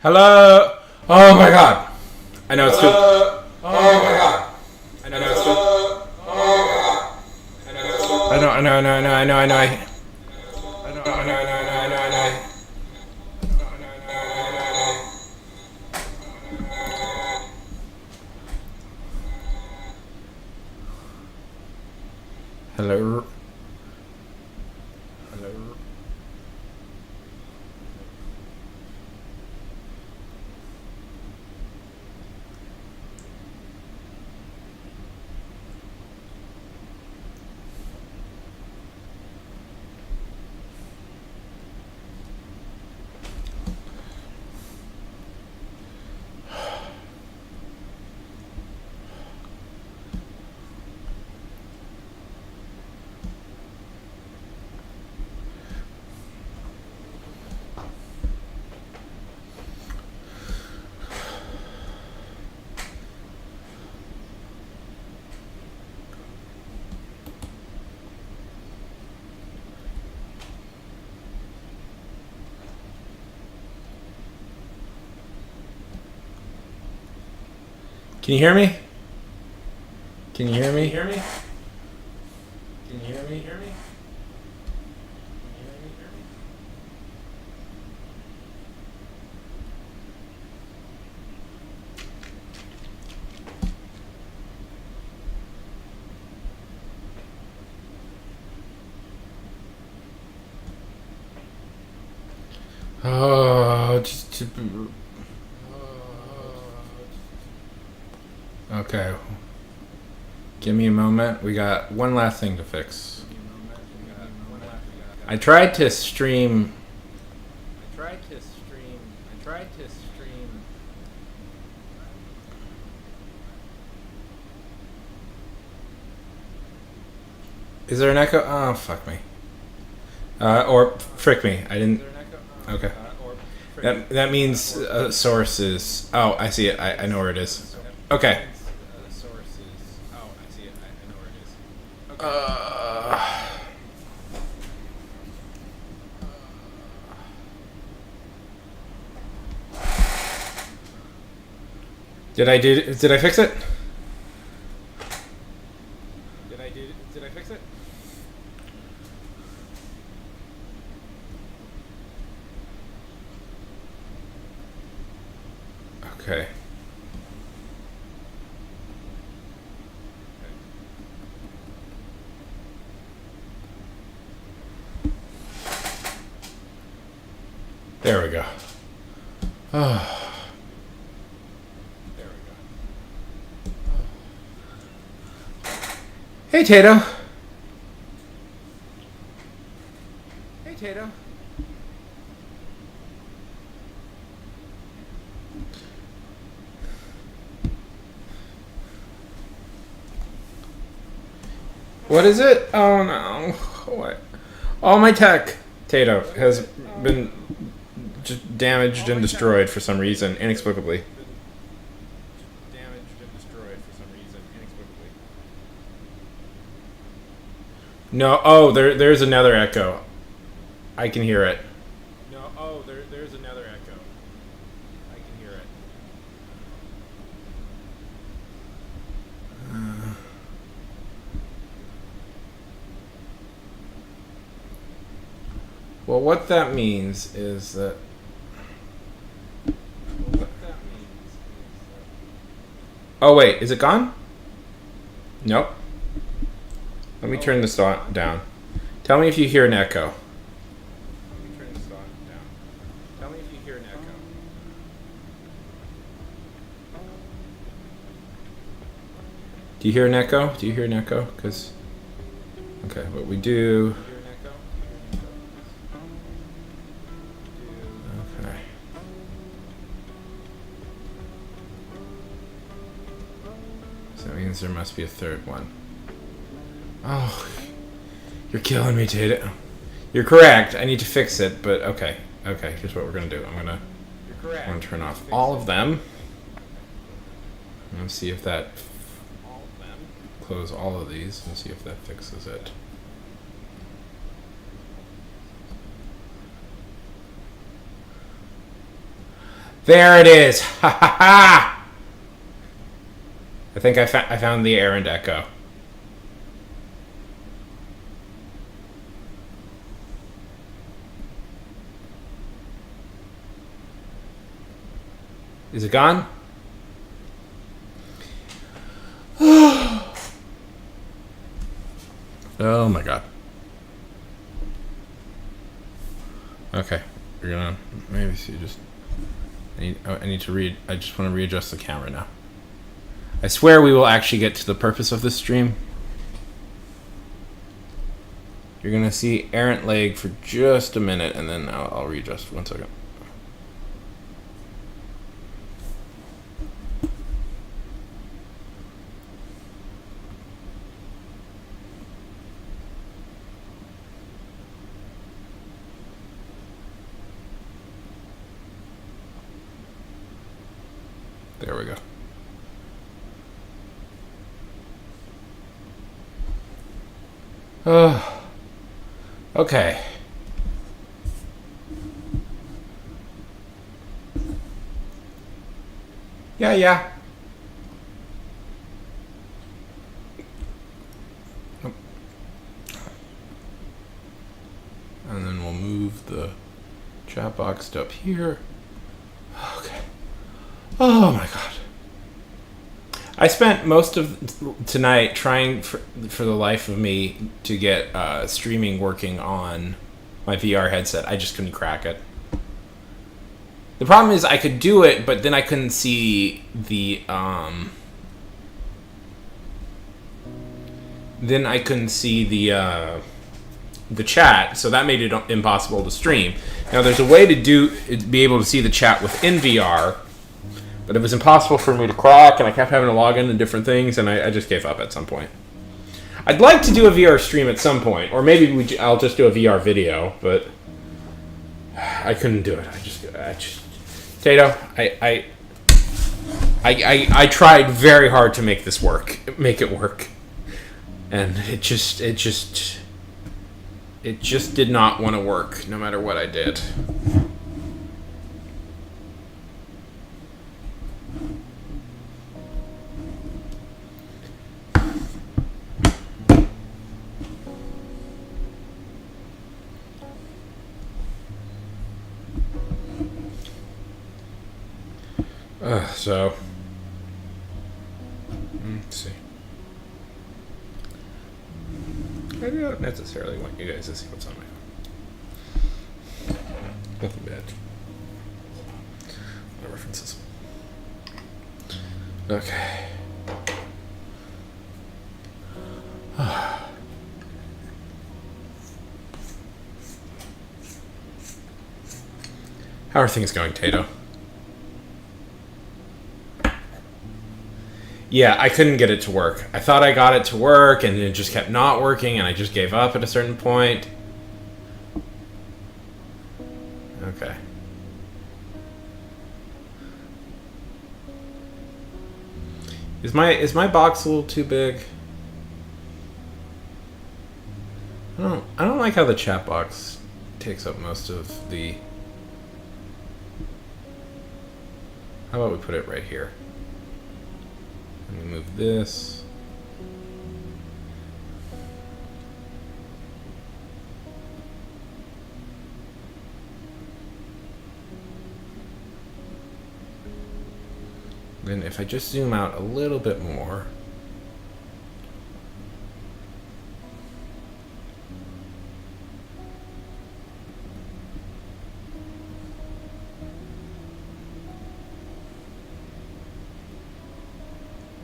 Hello? Oh my god. I know it's too. Oh my god. I know it's too. I know. Hello. Hello. Can you hear me? Can you hear me? Can you hear me? Can you hear me? Hear me? Oh, just okay. Give me a moment. We got one last thing to fix. I tried to stream. Is there an echo? Oh, fuck me. Or frick me. I didn't. Okay. That means source is. Oh, I see it. I know where it is. Okay. Did I fix it? Did I fix it? Okay. There we go. Oh. Hey, Tato. Hey, Tato. What is it? Oh no. What? All my tech, Tato, has been just damaged and destroyed for some reason, inexplicably. No, oh, there's another echo. I can hear it. No, oh, there's another echo. I can hear it. Well, what that means is that. Oh wait, is it gone? Nope. Let me turn this down. Tell me if you hear an echo. Do you hear an echo? Do you hear an echo? Because, okay, what we do. Okay. So that means there must be a third one. Oh, you're killing me, Tato. You're correct. I need to fix it, but okay. Okay, here's what we're gonna do. I'm gonna turn off all of them. And see if that. Close all of these and see if that fixes it. There it is. Ha ha ha! I think I found the errand echo. Is it gone? Oh my god. Okay, you're gonna maybe see just. I need to read. I just want to readjust the camera now. I swear we will actually get to the purpose of this stream. You're gonna see errant leg for just a minute, and then I'll readjust. 1 second. There we go. Okay. Yeah. And then we'll move the chat box to up here. Okay. Oh my god. I spent most of tonight trying for the life of me to get streaming working on my VR headset. I just couldn't crack it. The problem is I could do it, but then I couldn't see the the chat, so that made it impossible to stream. Now there's a way to be able to see the chat within VR, but it was impossible for me to crack, and I kept having to log into different things, and I just gave up at some point. I'd like to do a VR stream at some point, or maybe I'll just do a VR video, but I couldn't do it. I just Tato, I tried very hard to make this work, make it work, and it just did not want to work, no matter what I did. So, let's see. I don't necessarily want you guys to see what's on my phone. Nothing bad. No references. Okay. How are things going, Tato? Yeah, I couldn't get it to work. I thought I got it to work, and it just kept not working, and I just gave up at a certain point. Okay. Is my box a little too big? I don't like how the chat box takes up most of the... How about we put it right here? Let me move this. Then if I just zoom out a little bit more.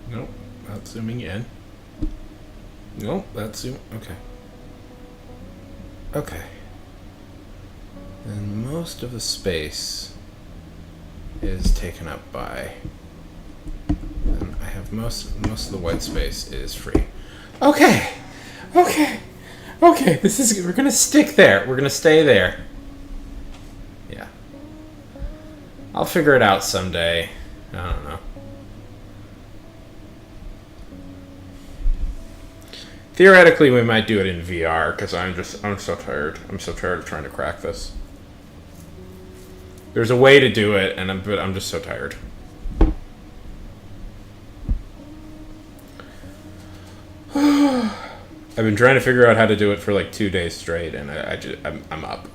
Nope, not zooming in. Nope, that's zoom. Okay. Okay. And most of the space is taken up by. And I have most of the white space is free. Okay. We're gonna stick there. We're gonna stay there. Yeah. I'll figure it out someday. I don't know. Theoretically, we might do it in VR, because I'm so tired. I'm so tired of trying to crack this. There's a way to do it, but I'm just so tired. I've been trying to figure out how to do it for like 2 days straight, and I'm up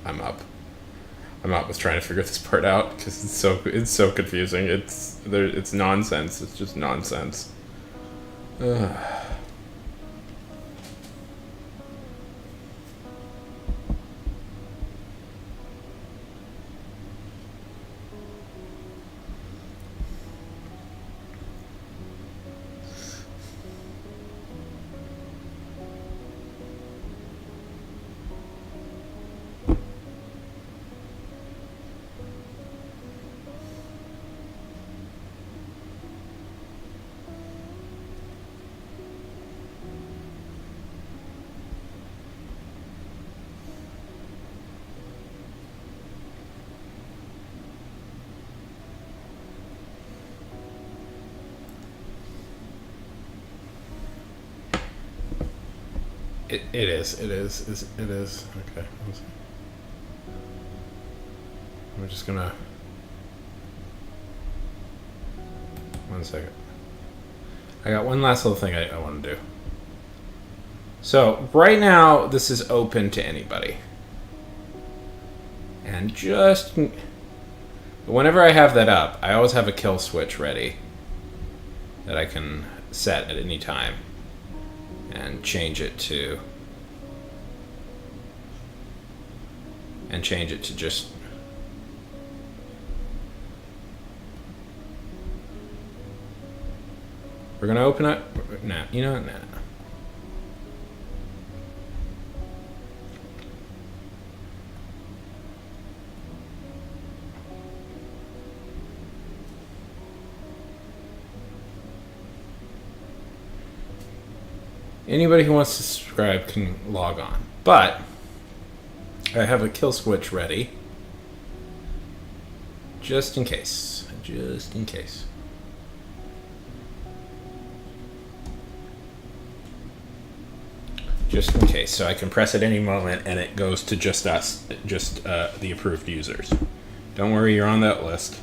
with trying to figure this part out because it's so confusing. It's nonsense. It's just nonsense. It is. Okay. I'm just gonna... One second. I got one last little thing I want to do. So, right now, this is open to anybody. And just... Whenever I have that up, I always have a kill switch ready that I can set at any time. And change it to just we're gonna open up nah, you know what, nah. Anybody who wants to subscribe can log on. But I have a kill switch ready. Just in case. Just in case. Just in case. So I can press at any moment and it goes to just us. Just the approved users. Don't worry, you're on that list.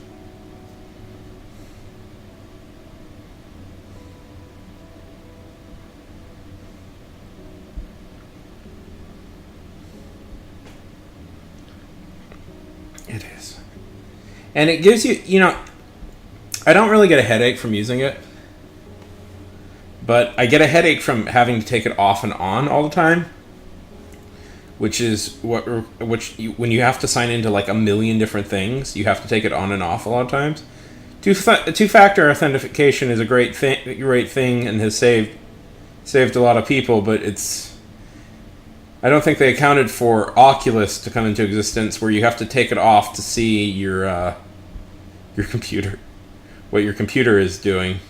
It is. And it gives you, I don't really get a headache from using it. But I get a headache from having to take it off and on all the time. Which is when you have to sign into like a million different things, you have to take it on and off a lot of times. Two-factor authentication is a great thing and has saved a lot of people, but I don't think they accounted for Oculus to come into existence, where you have to take it off to see your computer, what your computer is doing.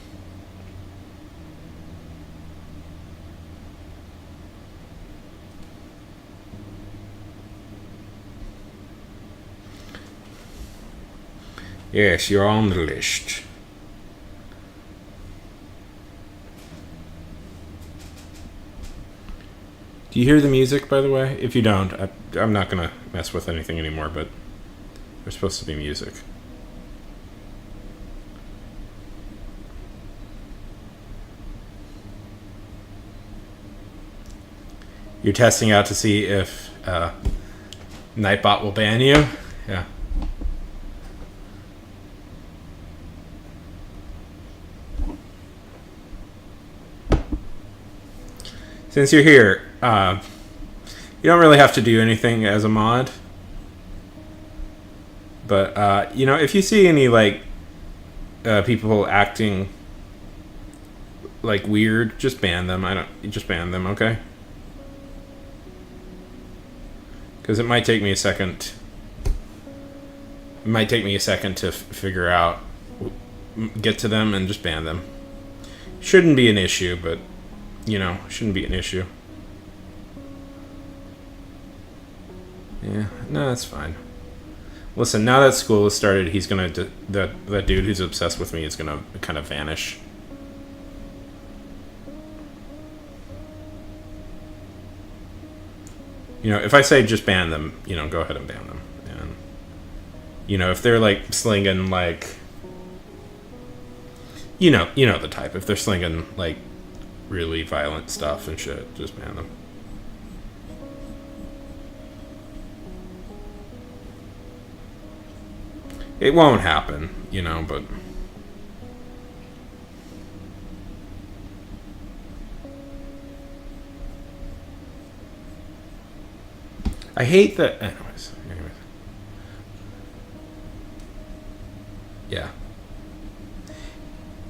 Yes, you're on the list. Do you hear the music, by the way? If you don't, I'm not going to mess with anything anymore, but there's supposed to be music. You're testing out to see if Nightbot will ban you? Yeah. Since you're here, you don't really have to do anything as a mod. But, if you see any, people acting, weird, just ban them. Just ban them, okay? Because it might take me a second. It might take me a second to figure out, get to them and just ban them. Shouldn't be an issue, but... shouldn't be an issue. Yeah, no, that's fine. Listen, now that school has started, he's gonna... that dude who's obsessed with me is gonna kind of vanish. If I say just ban them, go ahead and ban them. You know, if they're like slinging like, you know the type. If they're slinging like really violent stuff and shit, just ban them. It won't happen, you know, but I hate that. Anyways. Yeah.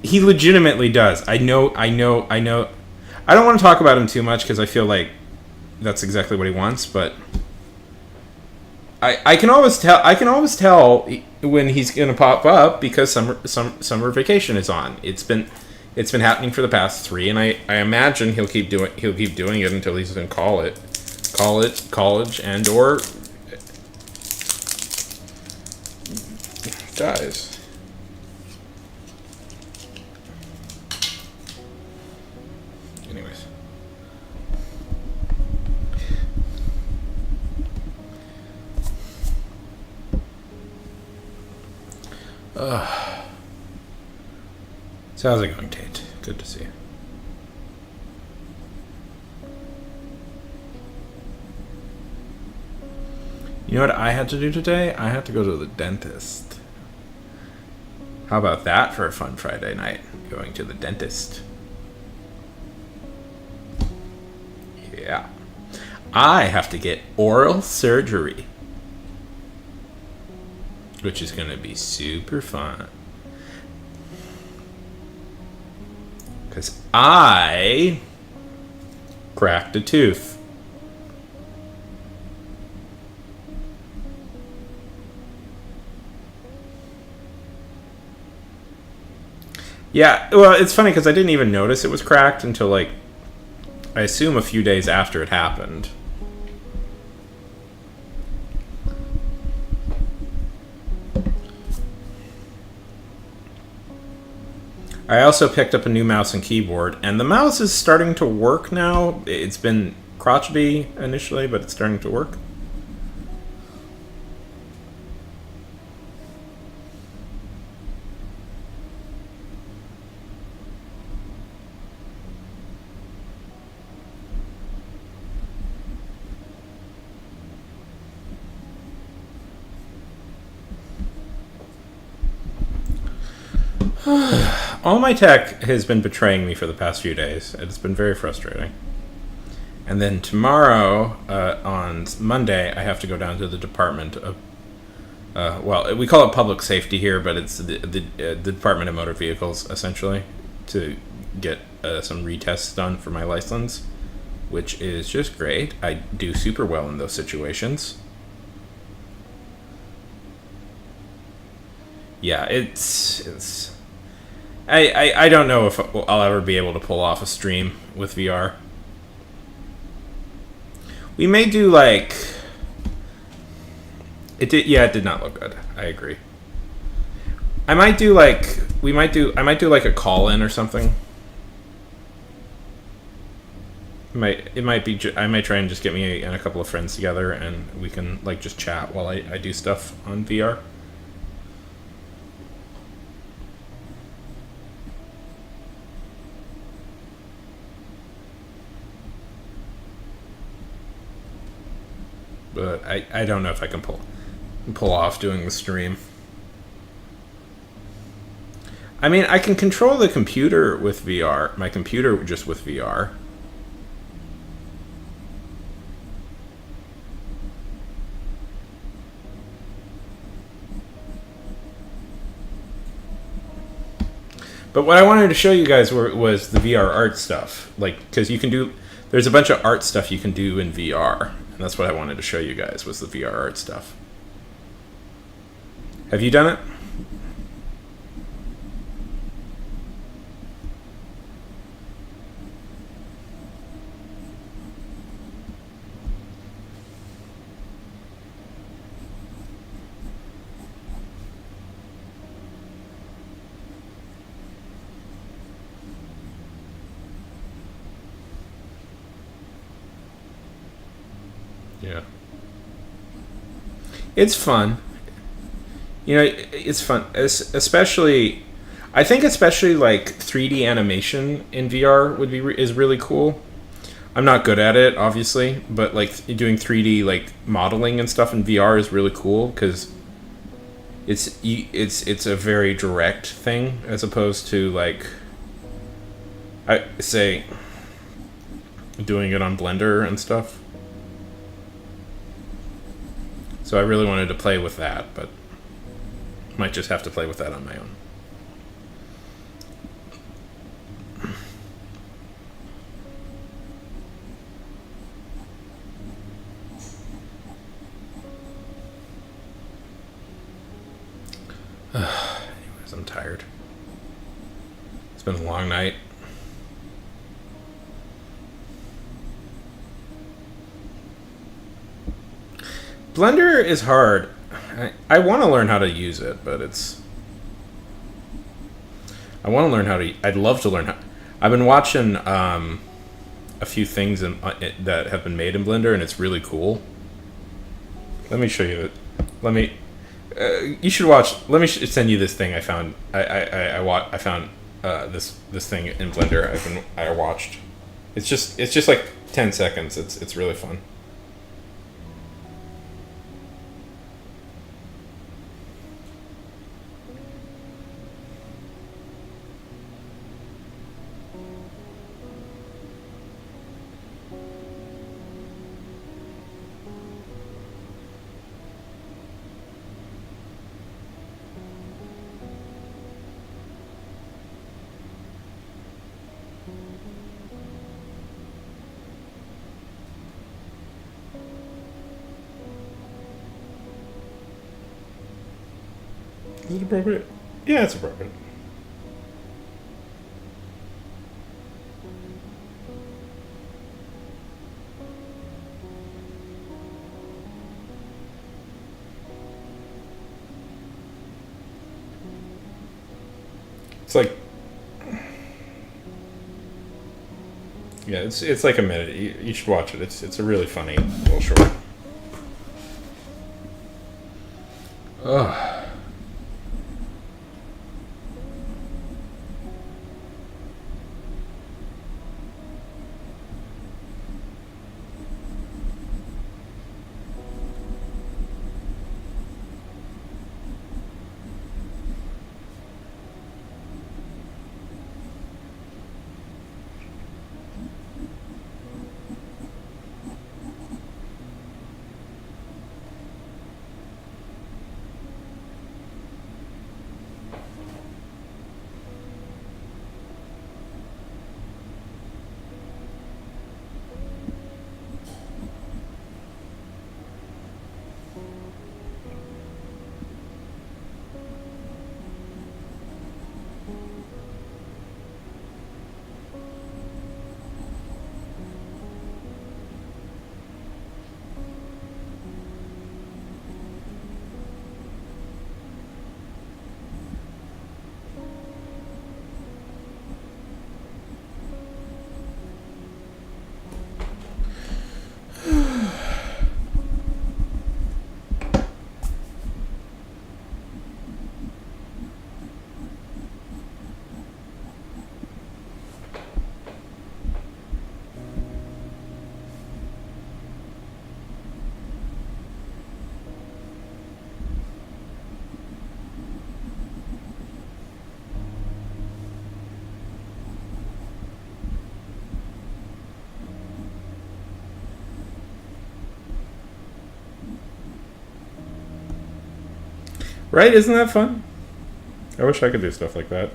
He legitimately does. I know. I don't want to talk about him too much because I feel like that's exactly what he wants, but I can always tell. I can always tell when he's going to pop up because summer vacation is on. It's been happening for the past 3, and I imagine he'll keep doing it until he's going to call it college and or dies. Anyways. So how's it going, Tate? Good to see you. You know what I had to do today? I had to go to the dentist. How about that for a fun Friday night? Going to the dentist. Yeah. I have to get oral surgery, which is going to be super fun. Because I cracked a tooth. Yeah, well, it's funny because I didn't even notice it was cracked until, like, I assume a few days after it happened. I also picked up a new mouse and keyboard, and the mouse is starting to work now. It's been crotchety initially, but it's starting to work. All my tech has been betraying me for the past few days. It's been very frustrating. And then tomorrow, on Monday, I have to go down to the Department of, well, we call it public safety here, but it's the Department of Motor Vehicles, essentially, to get some retests done for my license, which is just great. I do super well in those situations. Yeah, it's I don't know if I'll ever be able to pull off a stream with VR. We may do like it did not look good. I agree. I might do like I might do like a call in or something. It might be I might try and just get me and a couple of friends together and we can like just chat while I do stuff on VR. But I don't know if I can pull off doing the stream. I mean, I can control the computer with VR. My computer just with VR. But what I wanted to show you guys was the VR art stuff. Like, because you can do... There's a bunch of art stuff you can do in VR. And that's what I wanted to show you guys, was the VR art stuff. Have you done it? Yeah. It's fun. You know, it's fun, especially. I think especially like 3D animation in VR would be is really cool. I'm not good at it, obviously, but like doing 3D like modeling and stuff in VR is really cool because it's a very direct thing as opposed to like I say doing it on Blender and stuff. So I really wanted to play with that, but might just have to play with that on my own. Anyways, I'm tired. It's been a long night. Blender is hard. I want to learn how to use it, but it's. I want to learn how to. I'd love to learn how. I've been watching a few things that have been made in Blender, and it's really cool. Let me show you it. Let me. You should watch. Let me send you this thing I found. I found this thing in Blender. I watched. It's just like 10 seconds. It's really fun. Is it appropriate? Yeah, it's appropriate. It's like, yeah, it's like a minute. You should watch it. It's a really funny little short. Ugh. Right? Isn't that fun? I wish I could do stuff like that.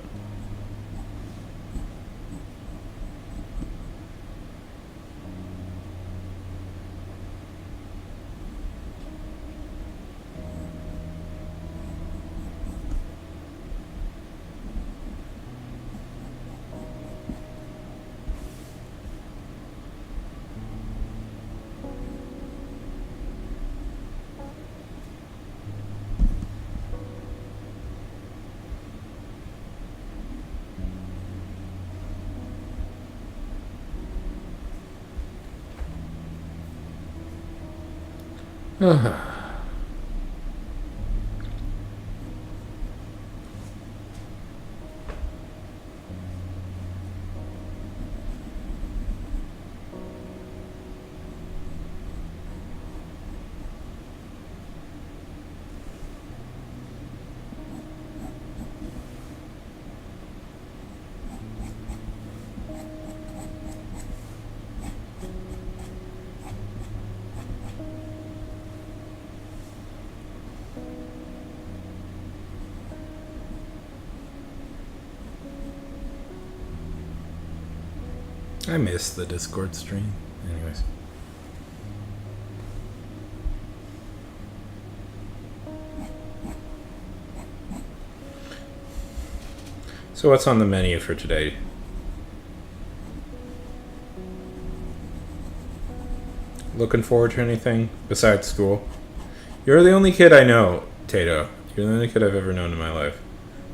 I missed the Discord stream. Anyways. So what's on the menu for today? Looking forward to anything besides school? You're the only kid I know, Tato. You're the only kid I've ever known in my life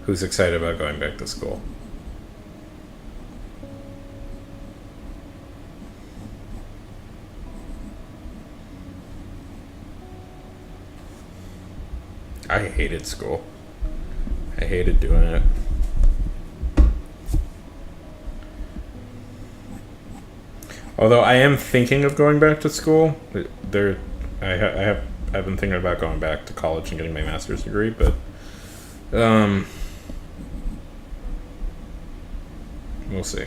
who's excited about going back to school. I hated school. I hated doing it. Although I am thinking of going back to school. I've been thinking about going back to college and getting my master's degree, but we'll see.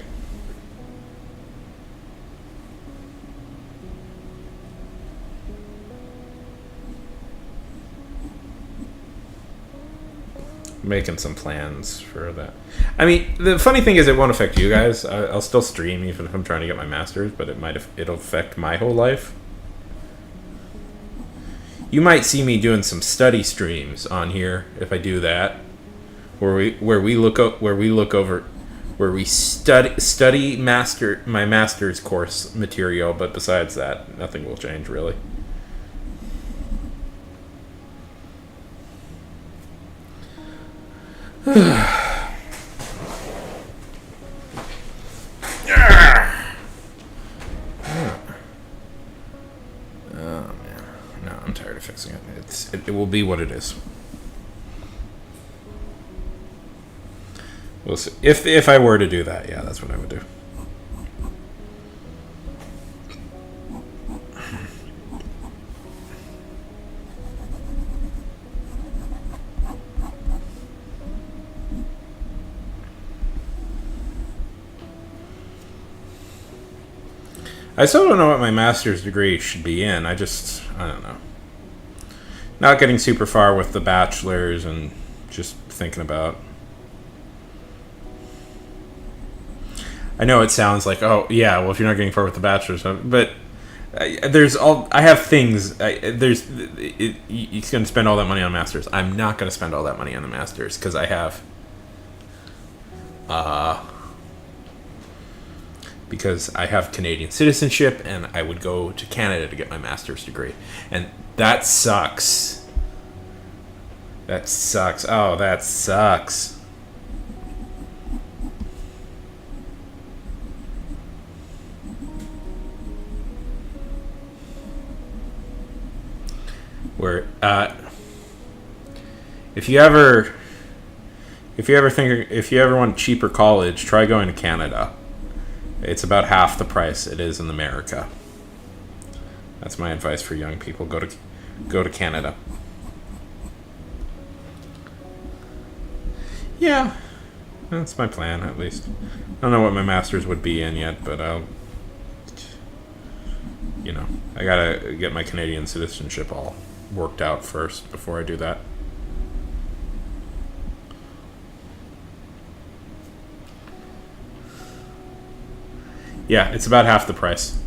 Making some plans for that. I mean, the funny thing is it won't affect you guys. I'll still stream even if I'm trying to get my master's, but it'll affect my whole life. You might see me doing some study streams on here if I do that, where we study my master's course material, but besides that, nothing will change really. Fixing it. It will be what it is. We'll see. If I were to do that, yeah, that's what I would do. I still don't know what my master's degree should be in. I don't know. Not getting super far with the bachelor's and just thinking about. I know it sounds like, oh yeah, well if you're not getting far with the bachelor's, but I have things. You're going to spend all that money on master's. I'm not going to spend all that money on the master's because I have. Because I have Canadian citizenship and I would go to Canada to get my master's degree. And that sucks. That sucks. Oh, that sucks. Where, if you ever want cheaper college, try going to Canada. It's about half the price it is in America. That's my advice for young people. Go to Canada. Yeah, that's my plan at least. I don't know what my master's would be in yet, but I gotta get my Canadian citizenship all worked out first before I do that. Yeah, it's about half the price.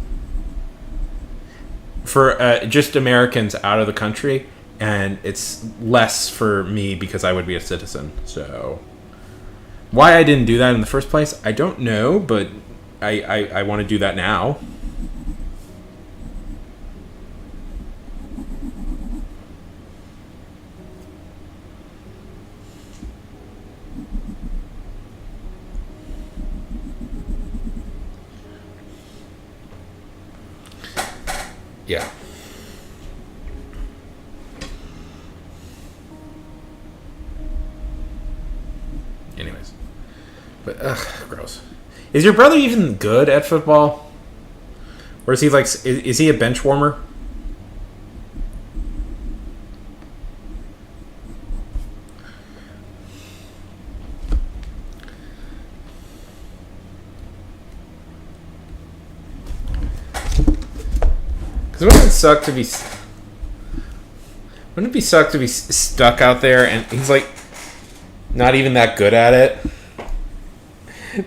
For just Americans out of the country, and it's less for me because I would be a citizen. So, why I didn't do that in the first place, I don't know, but I want to do that now. Yeah. Anyways. But, gross. Is your brother even good at football? Or is he like, is he a bench warmer? Wouldn't it be suck to be stuck out there and he's like not even that good at it?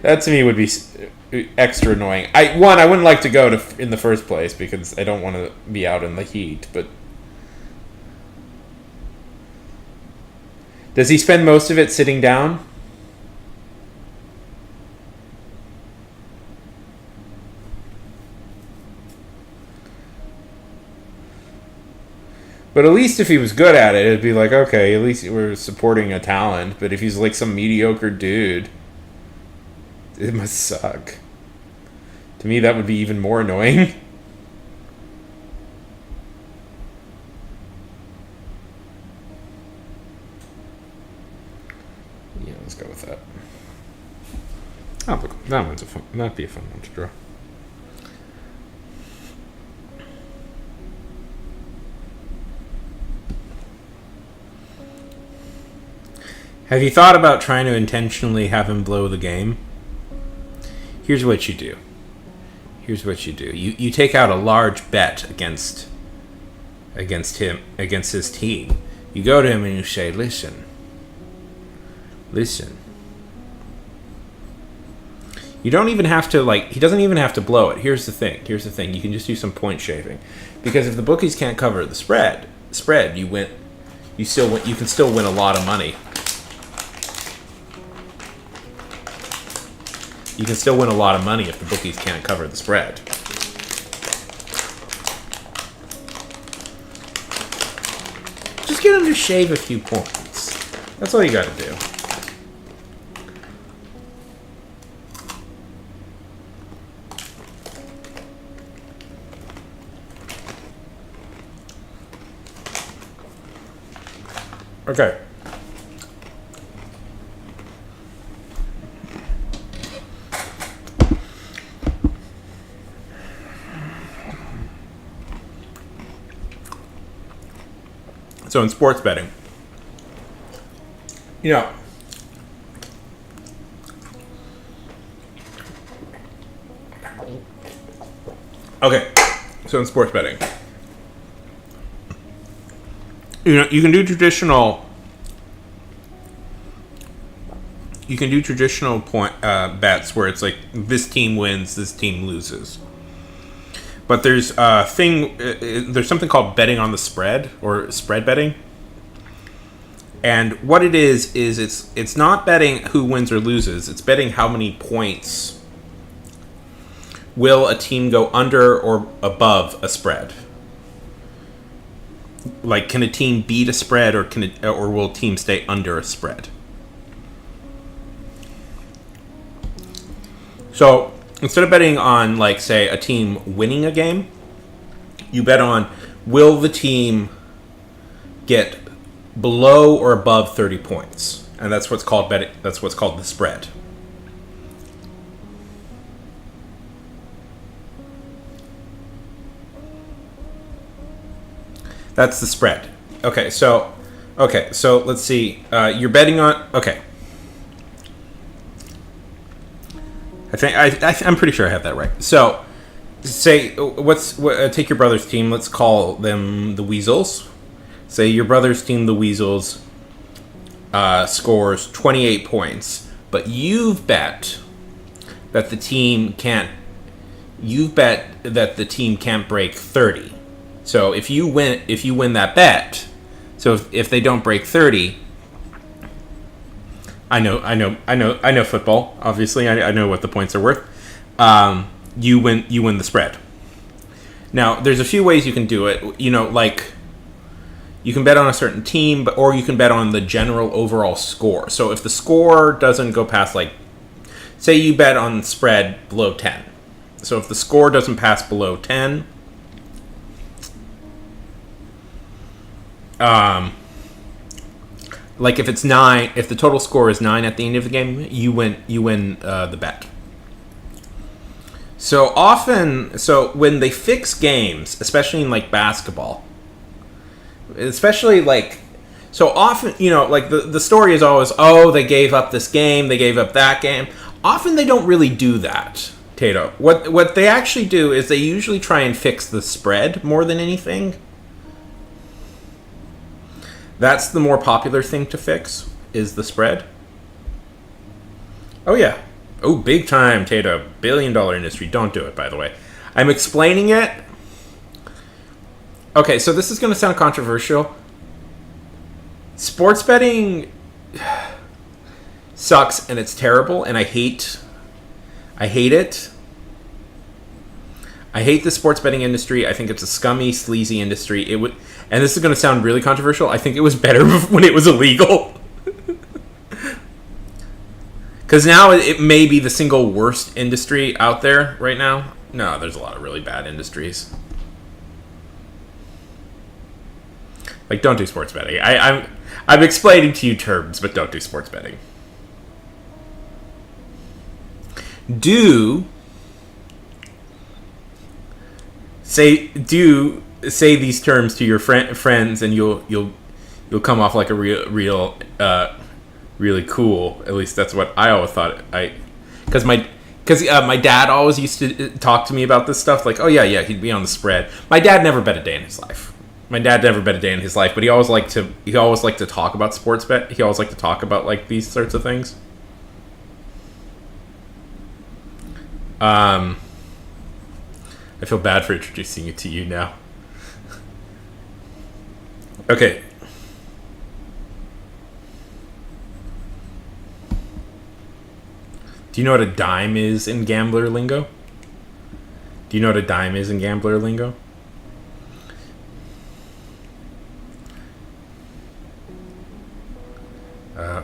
That to me would extra annoying. I wouldn't like to go to in the first place because I don't want to be out in the heat. But does he spend most of it sitting down? But at least if he was good at it, it'd be like, okay, at least we're supporting a talent. But if he's like some mediocre dude, it must suck. To me, that would be even more annoying. Yeah, let's go with that. Oh, look, that'd be a fun one to draw. Have you thought about trying to intentionally have him blow the game? Here's what you do. You take out a large bet against his team. You go to him and you say, listen. You don't even have to, he doesn't even have to blow it. Here's the thing. You can just do some point shaving. Because if the bookies can't cover the spread, you win. You can still win a lot of money. You can still win a lot of money if the bookies can't cover the spread. Just get them to shave a few points. That's all you gotta do. Okay. So in sports betting, okay, so in sports betting, you can do traditional point bets where it's like this team wins, this team loses. But there's there's something called betting on the spread or spread betting. And what it is it's not betting who wins or loses. It's betting how many points will a team go under or above a spread. Like, can a team beat a spread or will a team stay under a spread? So instead of betting on, say, a team winning a game, you bet on will the team get below or above 30 points. And that's what's called betting. That's what's called the spread. That's the spread. Okay, so let's see. You're betting on. Okay. I'm pretty sure I have that right. So, say take your brother's team. Let's call them the Weasels. Say your brother's team, the Weasels, scores 28 points, but you've bet that the team can't. You've bet that the team can't break 30. So if you win that bet, so if they don't break 30. I know football. Obviously, I know what the points are worth. You win the spread. Now, there's a few ways you can do it. You can bet on a certain team, or you can bet on the general overall score. So if the score doesn't go past, say you bet on spread below 10. So if the score doesn't pass below 10, if it's 9, if the total score is 9 at the end of the game, you win the bet. So when they fix games, especially in basketball, especially so often, the story is always, oh, they gave up this game, they gave up that game. Often they don't really do that, Tato. What they actually do is they usually try and fix the spread more than anything. That's the more popular thing to fix, is the spread. Oh, yeah. Oh, big time, Tato. $1 billion industry. Don't do it, by the way. I'm explaining it. Okay, so this is going to sound controversial. Sports betting sucks and it's terrible, and I hate it. I hate the sports betting industry. I think it's a scummy, sleazy industry. It would, and this is going to sound really controversial. I think it was better when it was illegal. Because now it may be the single worst industry out there right now. No, there's a lot of really bad industries. Like, don't do sports betting. I'm explaining to you terms, but don't do sports betting. Do say these terms to your friends, and you'll come off like a real really cool. At least that's what I always thought. Because my dad always used to talk to me about this stuff. Like, oh yeah, he'd be on the spread. My dad never bet a day in his life. But he always liked to talk about sports bet. He always liked to talk about like these sorts of things. I feel bad for introducing it to you now. Okay. Do you know what a dime is in gambler lingo?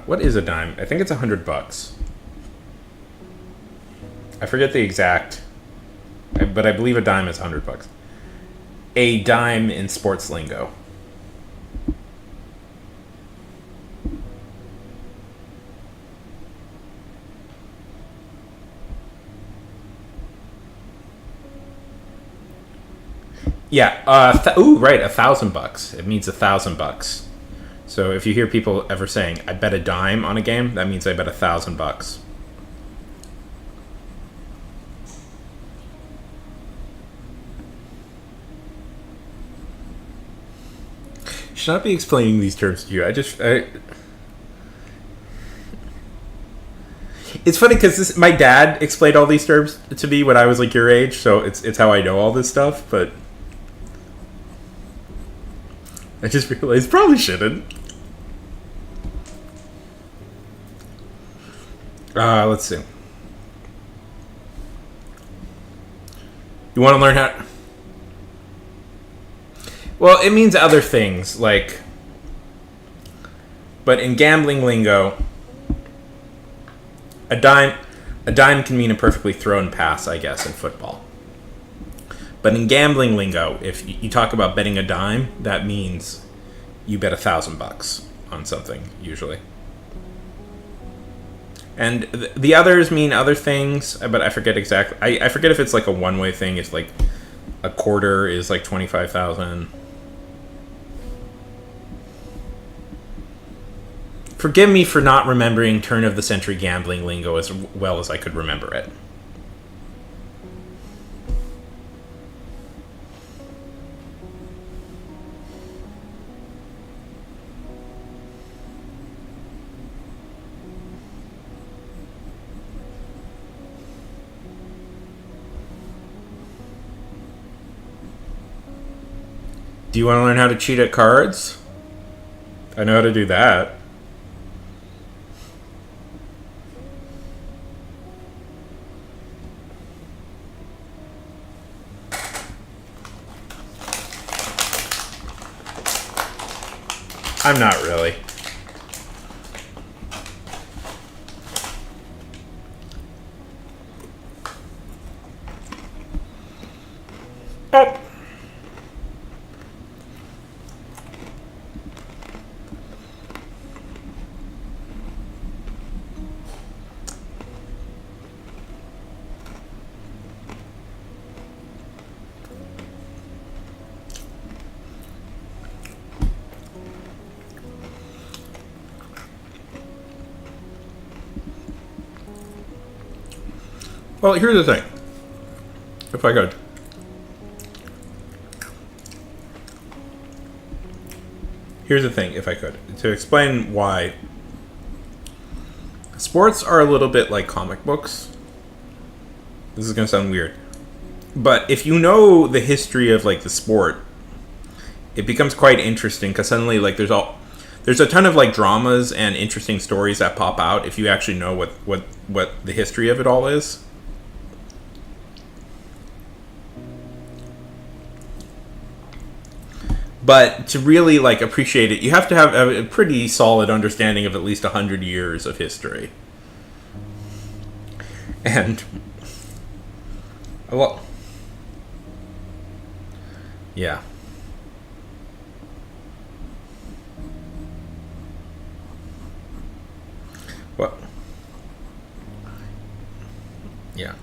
What is a dime? I think it's $100. I forget the exact, but I believe a dime is $100. A dime in sports lingo. Yeah. Right. $1,000. It means $1,000. So if you hear people ever saying, "I bet a dime on a game," that means I bet $1,000. Should not be explaining these terms to you. It's funny because my dad explained all these terms to me when I was like your age, so it's how I know all this stuff. But I just realized probably shouldn't. Let's see. You want to learn how? Well, it means other things, like... But in gambling lingo, a dime can mean a perfectly thrown pass, I guess, in football. But in gambling lingo, if you talk about betting a dime, that means you bet $1,000 on something, usually. And the others mean other things, but I forget exactly. I forget if it's like a one-way thing. It's like a quarter is like 25,000. Forgive me for not remembering turn-of-the-century gambling lingo as well as I could remember it. Do you want to learn how to cheat at cards? I know how to do that. I'm not really. Oh. Well, here's the thing. If I could. Here's the thing, if I could. To explain why sports are a little bit like comic books. This is gonna sound weird, but if you know the history of like the sport, it becomes quite interesting because suddenly like there's a ton of like dramas and interesting stories that pop out if you actually know what the history of it all is. But to really like appreciate it, you have to have a pretty solid understanding of at least 100 years of history. And well, yeah. Well, yeah.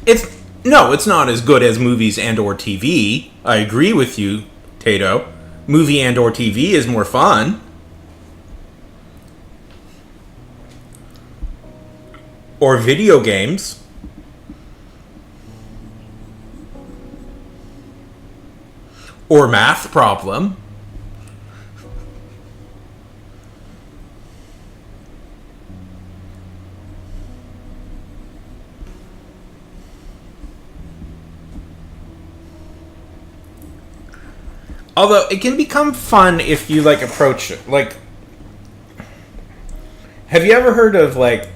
It's not as good as movies and or TV. I agree with you, Tato. Movie and or TV is more fun. Or video games. Or math problem. Although it can become fun if you like approach it. Like, have you ever heard of like?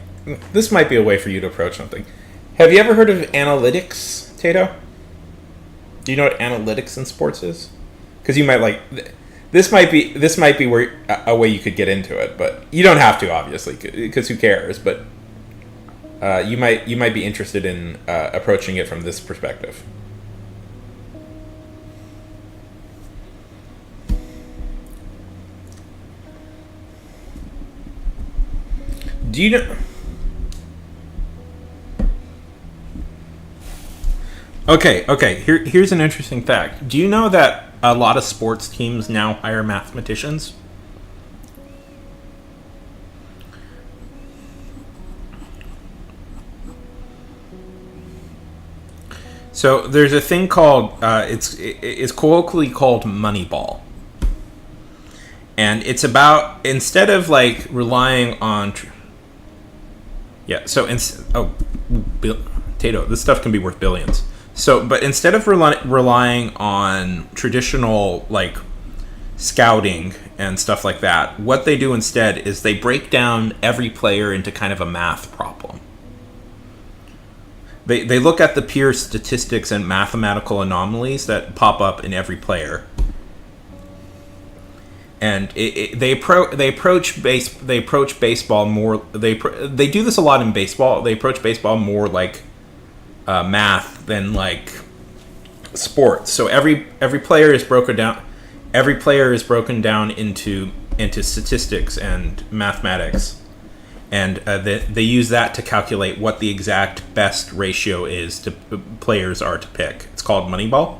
This might be a way for you to approach something. Have you ever heard of analytics, Tato? Do you know what analytics in sports is? Because you might like. This might be where a way you could get into it, but you don't have to, obviously, because who cares? But you might be interested in approaching it from this perspective. Do you know? Okay. Here's an interesting fact. Do you know that a lot of sports teams now hire mathematicians? So there's a thing called it's colloquially called Moneyball, and it's about instead of like relying on. Yeah, so Tato, this stuff can be worth billions. So, but instead of relying on traditional like scouting and stuff like that, what they do instead is they break down every player into kind of a math problem. They look at the pure statistics and mathematical anomalies that pop up in every player. And they approach baseball more. They do this a lot in baseball. They approach baseball more like math than like sports. So every player is broken down. Every player is broken down into statistics and mathematics, and they use that to calculate what the exact best ratio is to players are to pick. It's called Moneyball.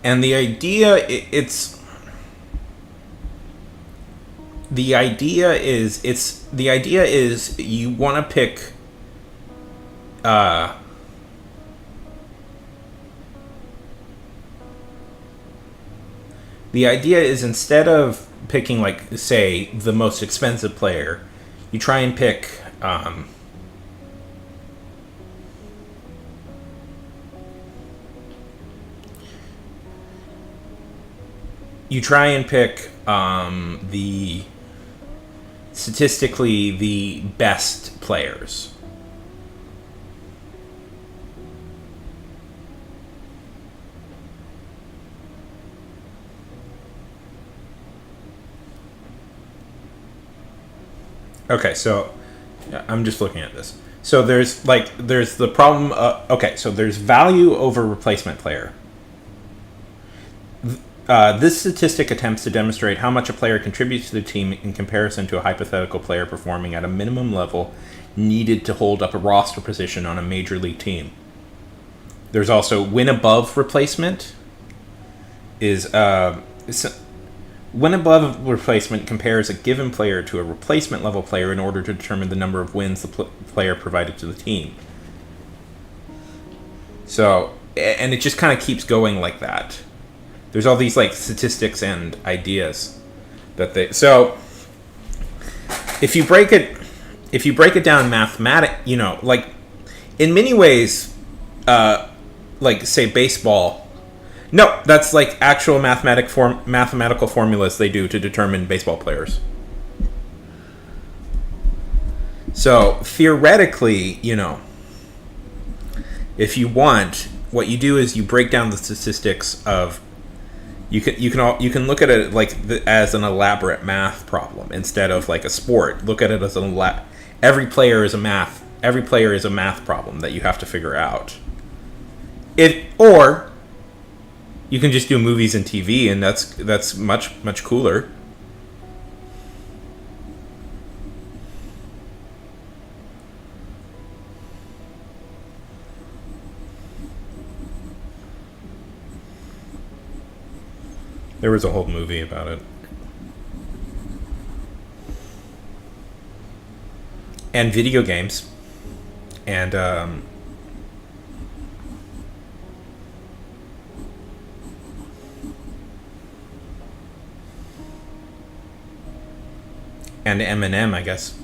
And the idea is you want to pick the idea is instead of picking like say the most expensive player, you try and pick the statistically the best players. Okay, so I'm just looking at this. So there's the problem. So there's value over replacement player. This statistic attempts to demonstrate how much a player contributes to the team in comparison to a hypothetical player performing at a minimum level needed to hold up a roster position on a major league team. There's also win above replacement. When above replacement compares a given player to a replacement level player in order to determine the number of wins the player provided to the team. So, and it just kind of keeps going like that. There's all these like statistics and ideas that they. So, if you break it down like in many ways, like say baseball. No, that's like actual mathematical formulas they do to determine baseball players. So theoretically, if you want, what you do is you break down the statistics of. You can look at it like as an elaborate math problem instead of like a sport. Look at it as every player is a math problem that you have to figure out. Or you can just do movies and TV, and that's much cooler. There was a whole movie about it. And video games. And Eminem, I guess.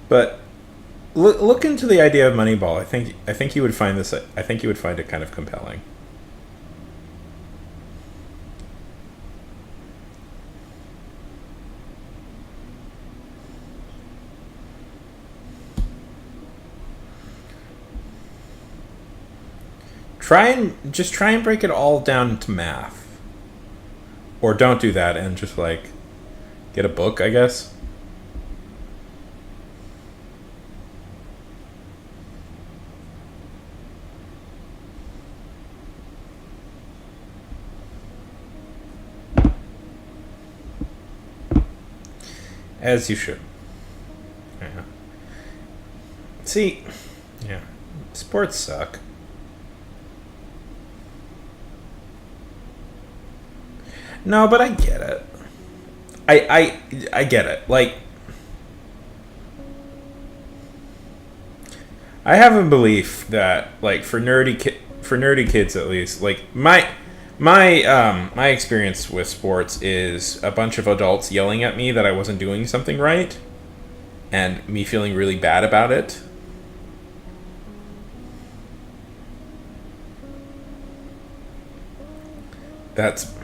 But look into the idea of Moneyball. I think you would find this. I think you would find it kind of compelling. Try and break it all down to math, or don't do that and just like get a book, I guess. As you should. Yeah. See, yeah, sports suck. No, but I get it. I get it. Like, I have a belief that like for nerdy kids at least, like my experience with sports is a bunch of adults yelling at me that I wasn't doing something right, and me feeling really bad about it. That's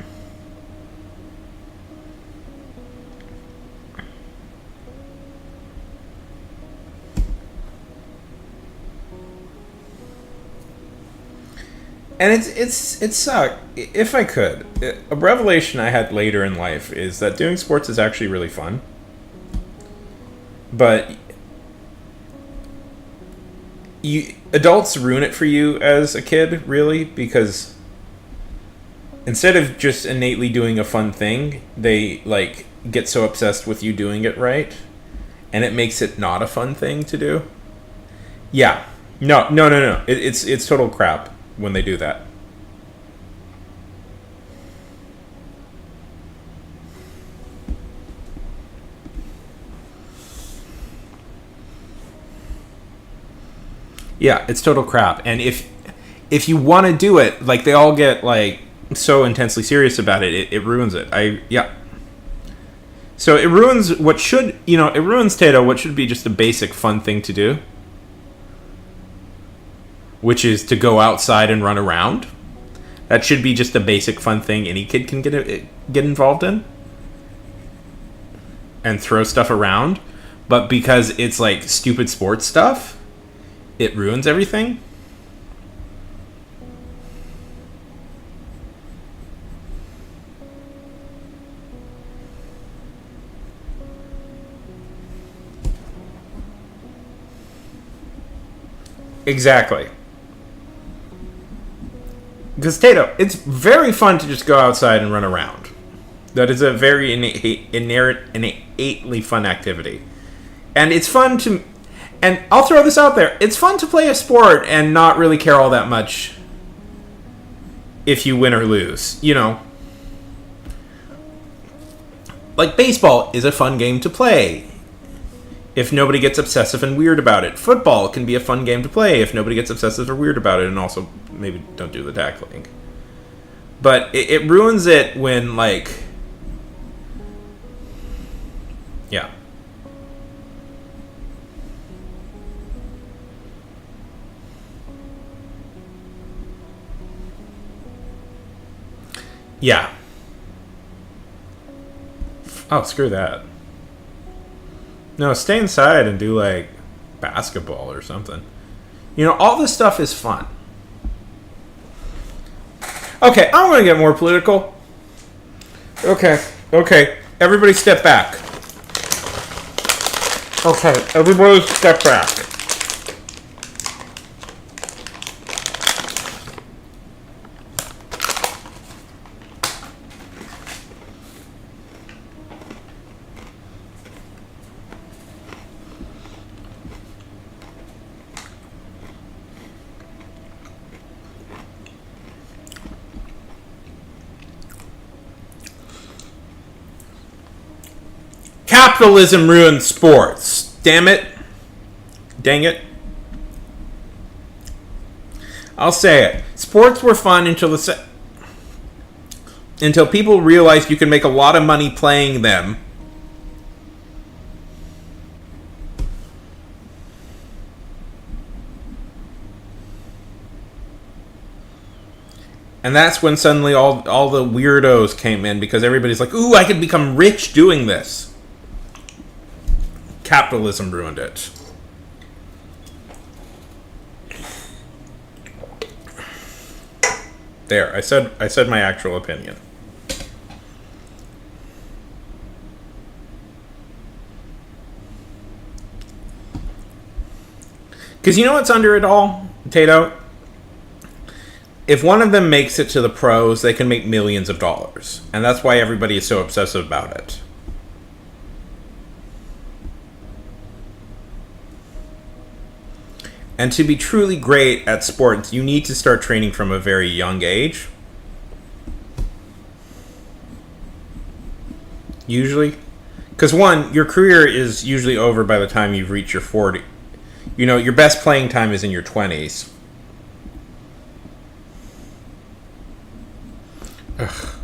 and it sucked. If I could, a revelation I had later in life is that doing sports is actually really fun. But adults ruin it for you as a kid, really, because instead of just innately doing a fun thing, they like get so obsessed with you doing it right, and it makes it not a fun thing to do. Yeah, no. It's total crap when they do that. Yeah, it's total crap. And if you want to do it, like they all get like so intensely serious about it ruins it. Yeah. So it ruins it ruins Tato what should be just a basic fun thing to do, which is to go outside and run around. That should be just a basic fun thing any kid can get involved in and throw stuff around. But because it's like stupid sports stuff, it ruins everything. Exactly. Because, Tato, it's very fun to just go outside and run around. That is a very innately fun activity. And it's fun to... And I'll throw this out there. It's fun to play a sport and not really care all that much if you win or lose. You know. Like, baseball is a fun game to play if nobody gets obsessive and weird about it. Football can be a fun game to play if nobody gets obsessive or weird about it, and also maybe don't do the tackling. But it ruins it when, like... Yeah. Yeah. Oh, screw that. No, stay inside and do, like, basketball or something. You know, all this stuff is fun. Okay, I'm going to get more political. Okay. Everybody step back. Okay, everybody step back. Capitalism ruins sports. Damn it. Dang it. I'll say it. Sports were fun until people realized you can make a lot of money playing them. And that's when suddenly all the weirdos came in, because everybody's like, ooh, I could become rich doing this. Capitalism ruined it. There, I said my actual opinion. Because you know what's under it all, Tato? If one of them makes it to the pros, they can make millions of dollars. And that's why everybody is so obsessive about it. And to be truly great at sports, you need to start training from a very young age. Usually. Because one, your career is usually over by the time you've reached your 40. You know, your best playing time is in your 20s. Ugh.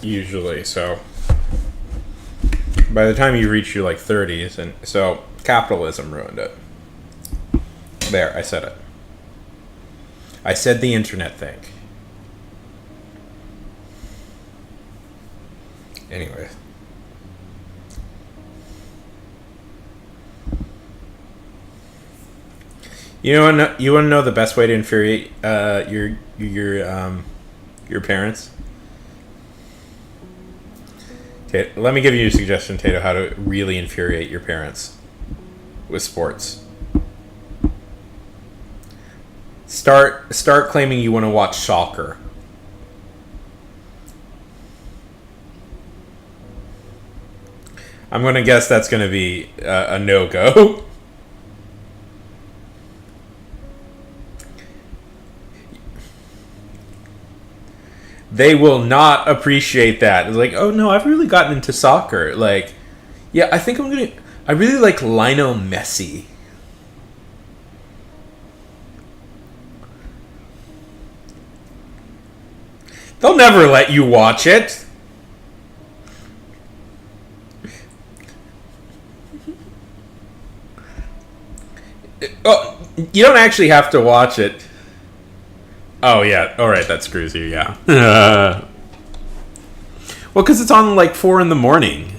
Usually, so... By the time you reach your, like, 30s, and so capitalism ruined it. There, I said it. I said the internet thing. Anyway. You want to know the best way to infuriate your parents? Okay, let me give you a suggestion, Tato, how to really infuriate your parents with sports. Start claiming you want to watch soccer. I'm going to guess that's going to be a no-go. They will not appreciate that. It's like, oh no, I've really gotten into soccer. Like, yeah, I really like Lionel Messi. They'll never let you watch it. Oh, you don't actually have to watch it. Oh, yeah. All right, that screws you, yeah. Well, because it's on, like, 4 in the morning.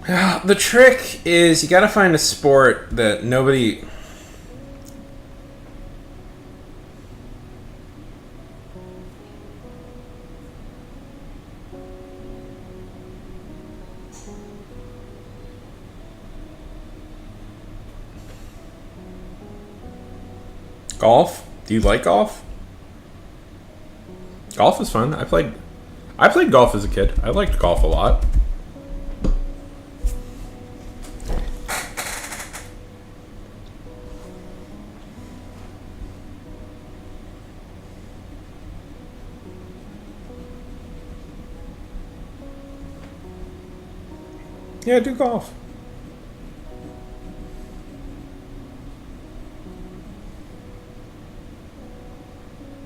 The trick is you gotta find a sport that nobody... Golf? Do you like golf? Golf is fun. I played golf as a kid. I liked golf a lot. Yeah, do golf.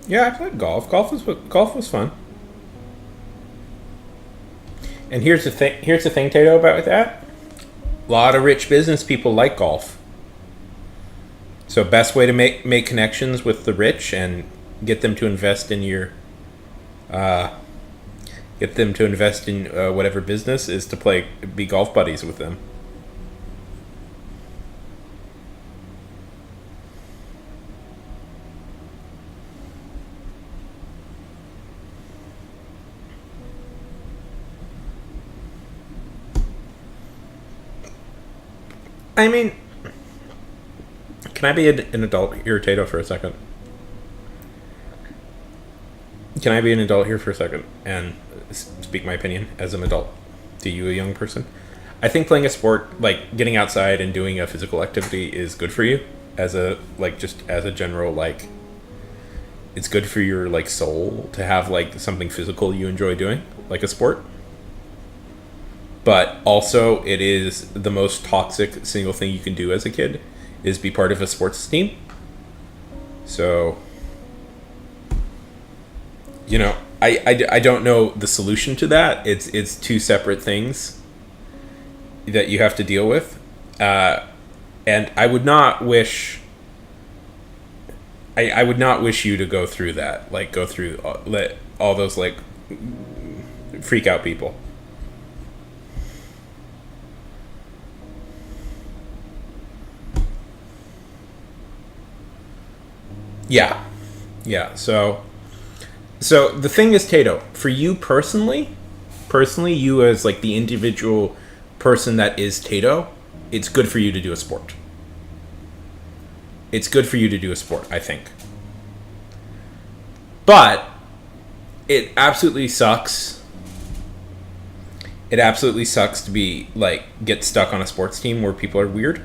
Yeah, I played golf. Golf was fun. And here's the thing. Here's the thing, Tato, about that. A lot of rich business people like golf. So best way to make connections with the rich and get them to invest in your whatever business is to be golf buddies with them. I mean, can I be an adult here, Tato, for a second? Can I be an adult here for a second and speak my opinion as an adult to you, a young person? I think playing a sport, like getting outside and doing a physical activity, is good for you just as a general, like, it's good for your like soul to have like something physical you enjoy doing, like a sport. But also, it is the most toxic single thing you can do as a kid is be part of a sports team. So, I don't know the solution to that. It's two separate things that you have to deal with, and I would not wish. I would not wish you to go through that. Like go through let all those like freak out people. Yeah, yeah. So the thing is, Tato, for you personally, you as like the individual person that is Tato, it's good for you to do a sport. It's good for you to do a sport, I think. But it absolutely sucks. It absolutely sucks to be like get stuck on a sports team where people are weird.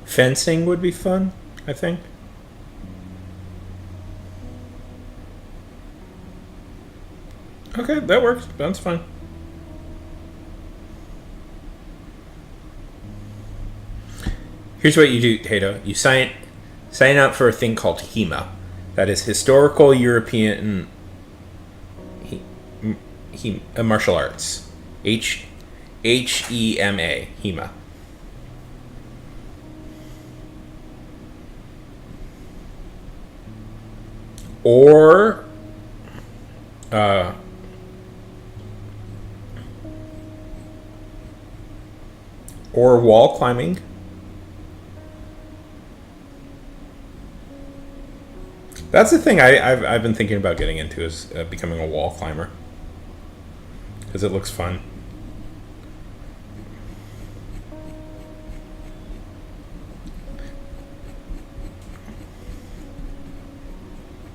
Fencing would be fun, I think. Okay, that works. That's fine. Here's what you do, Tato. You sign up for a thing called HEMA. That is Historical European Martial Arts. HEMA. HEMA. Or wall climbing. That's the thing I've been thinking about getting into is becoming a wall climber because it looks fun.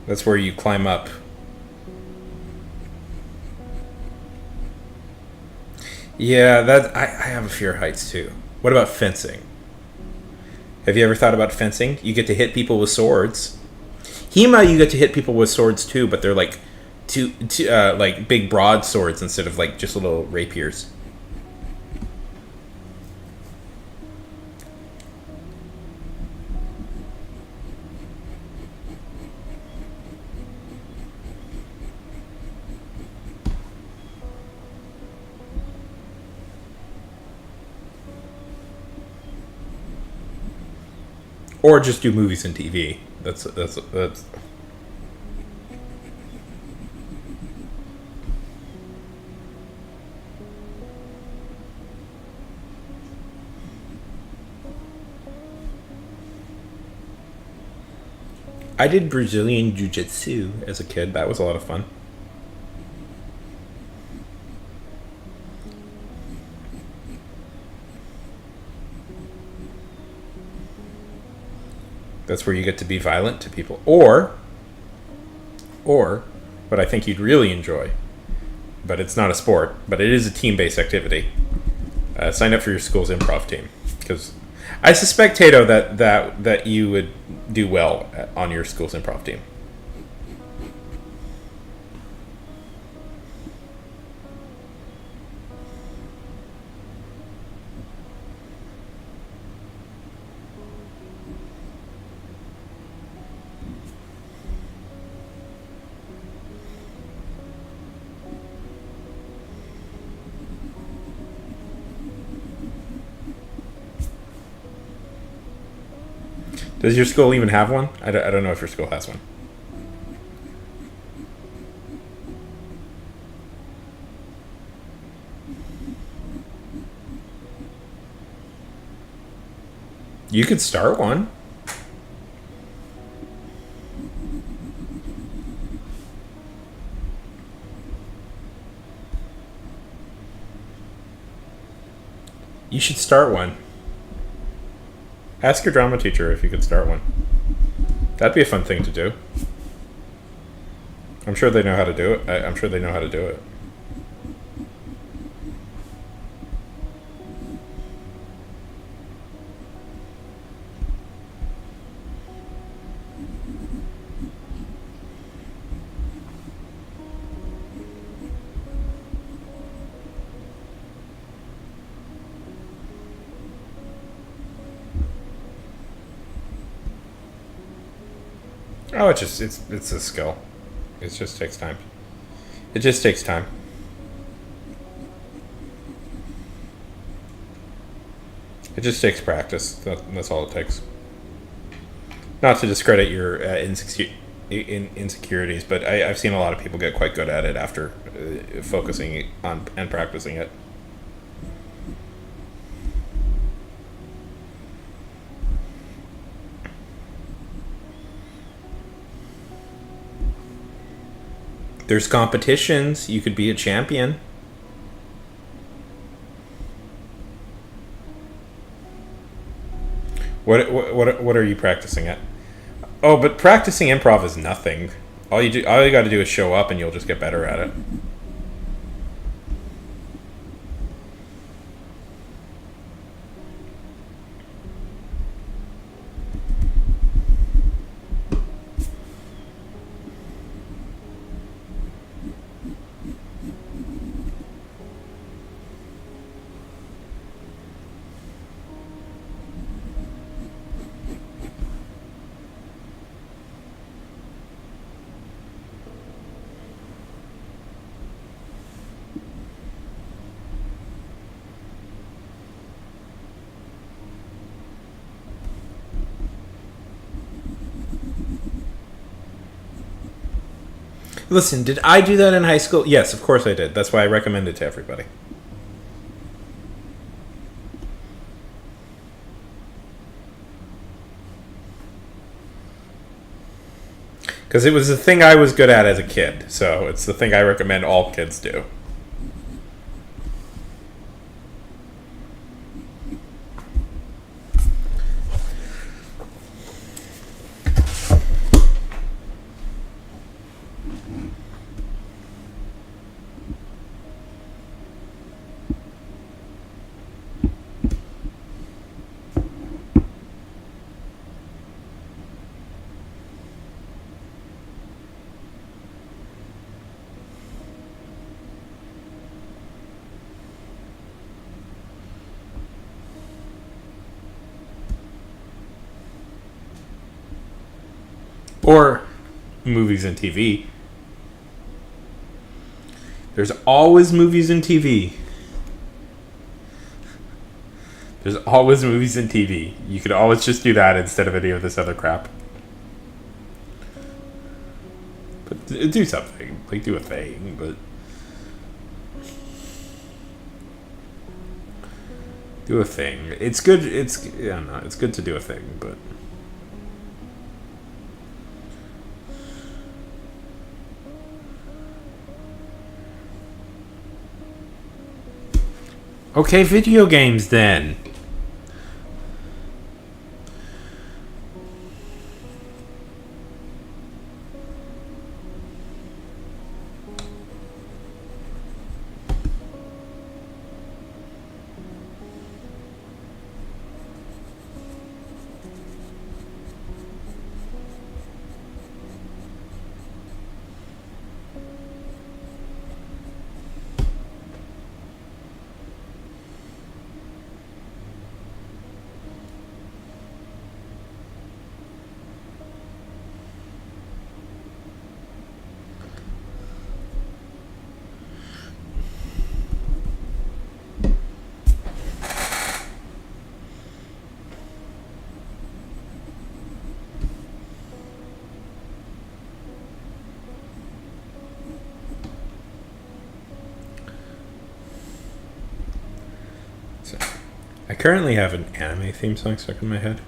That's where you climb up. Yeah, I have a fear of heights too. What about fencing? Have you ever thought about fencing? You get to hit people with swords. HEMA, you get to hit people with swords too, but they're like two like big broad swords instead of like just little rapiers. Or just do movies and TV. That's I did Brazilian Jiu-Jitsu as a kid. That was a lot of fun. That's where you get to be violent to people. Or, what I think you'd really enjoy, but it's not a sport, but it is a team-based activity. Sign up for your school's improv team, because I suspect, Tato, that you would do well on your school's improv team. Does your school even have one? I don't know if your school has one. You could start one. You should start one. Ask your drama teacher if you could start one. That'd be a fun thing to do. I'm sure they know how to do it. I'm sure they know how to do it. Oh, it's a skill. It just takes time. It just takes time. It just takes practice. That's all it takes. Not to discredit your insecurities, but I've seen a lot of people get quite good at it after focusing on and practicing it. There's competitions. You could be a champion. What are you practicing at? Oh, but practicing improv is nothing. All you got to do is show up, and you'll just get better at it. Listen, did I do that in high school? Yes, of course I did. That's why I recommend it to everybody. Because it was the thing I was good at as a kid, so it's the thing I recommend all kids do. Or movies and TV. There's always movies and TV. There's always movies and TV. You could always just do that instead of any of this other crap. But do something. Like, do a thing, but... do a thing. It's good, it's... I don't know, it's good to do a thing, but... Okay, video games then. I currently have an anime theme song stuck in my head.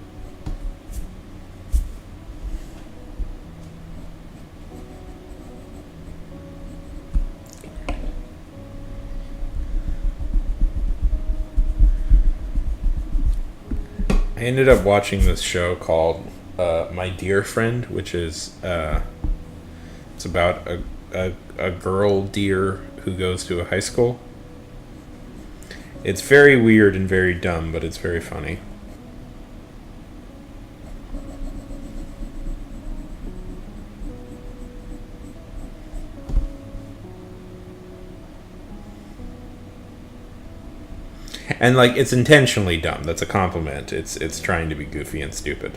I ended up watching this show called My Dear Friend, which is it's about a girl deer who goes to a high school. It's very weird and very dumb, but it's very funny. And like, it's intentionally dumb. That's a compliment. It's trying to be goofy and stupid.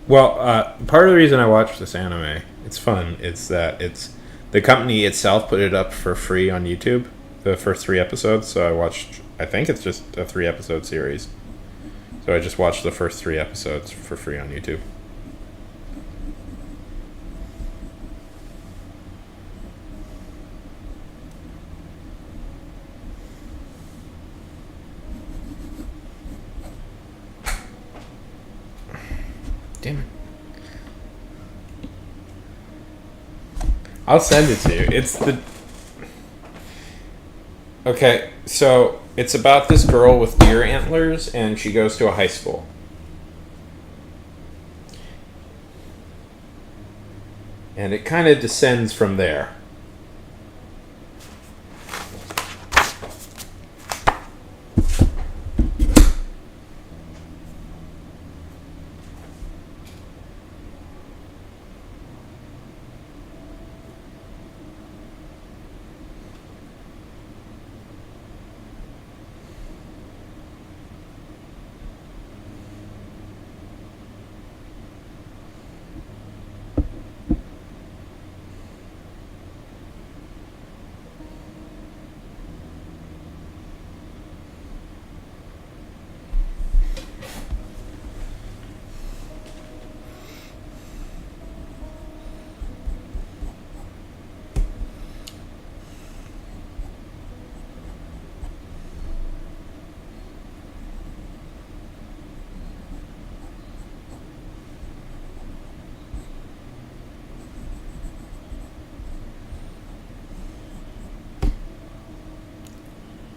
Well, part of the reason I watched this anime, it's fun, it's that it's the company itself put it up for free on YouTube, the first 3 episodes. So I watched, I think it's just a 3 episode series. So I just watched the first 3 episodes for free on YouTube. Damn it. I'll send it to you. It's the... Okay, so it's about this girl with deer antlers, and she goes to a high school. And it kind of descends from there.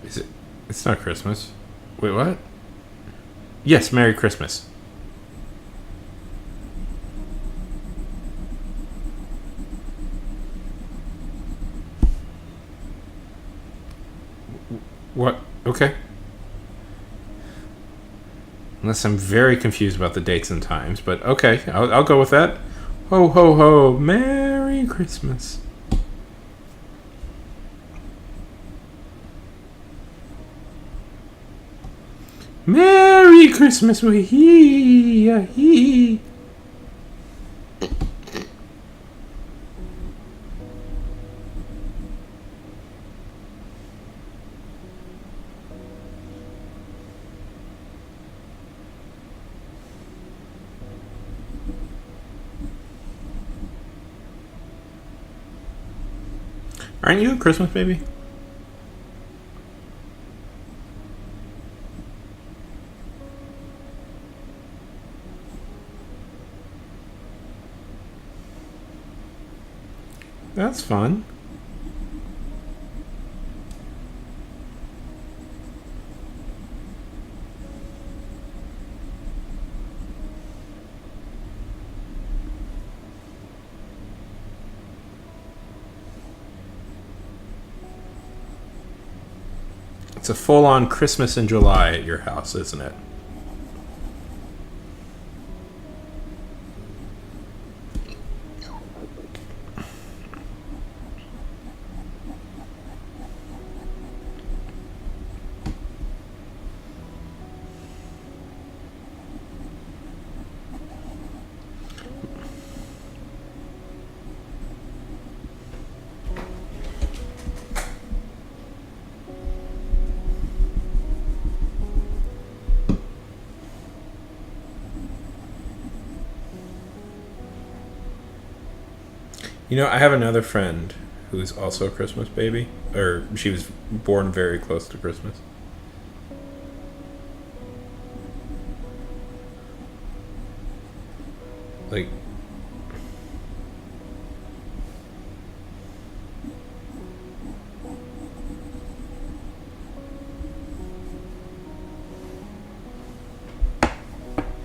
Is it? It's not Christmas. Wait, what? Yes, Merry Christmas. What? Okay. Unless I'm very confused about the dates and times, but okay, I'll go with that. Ho ho ho! Merry Christmas. Merry Christmas, wee. Aren't you a Christmas baby? That's fun. It's a full-on Christmas in July at your house, isn't it? You know, I have another friend who's also a Christmas baby, or she was born very close to Christmas. Like,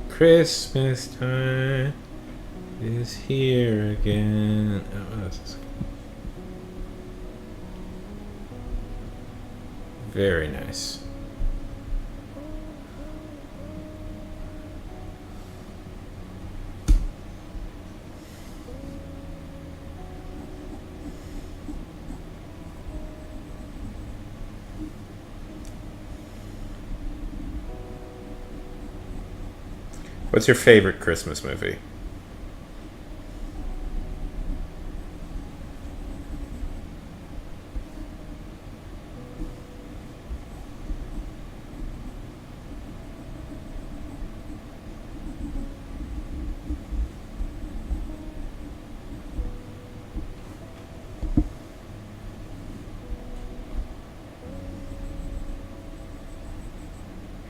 Christmas time is here again. Oh, this is very nice. What's your favorite Christmas movie?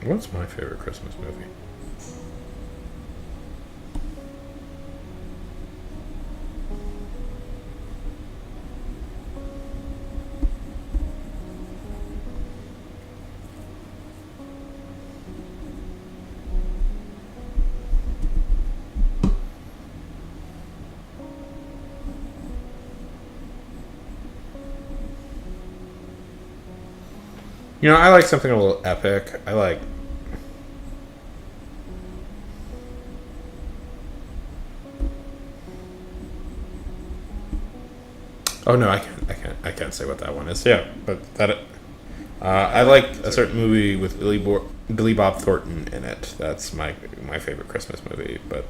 What's my favorite Christmas movie? You know, I like something a little epic. I like. Oh no, I can't say what that one is. Yeah, but that. I like a certain movie with Billy Bob Thornton in it. That's my favorite Christmas movie. But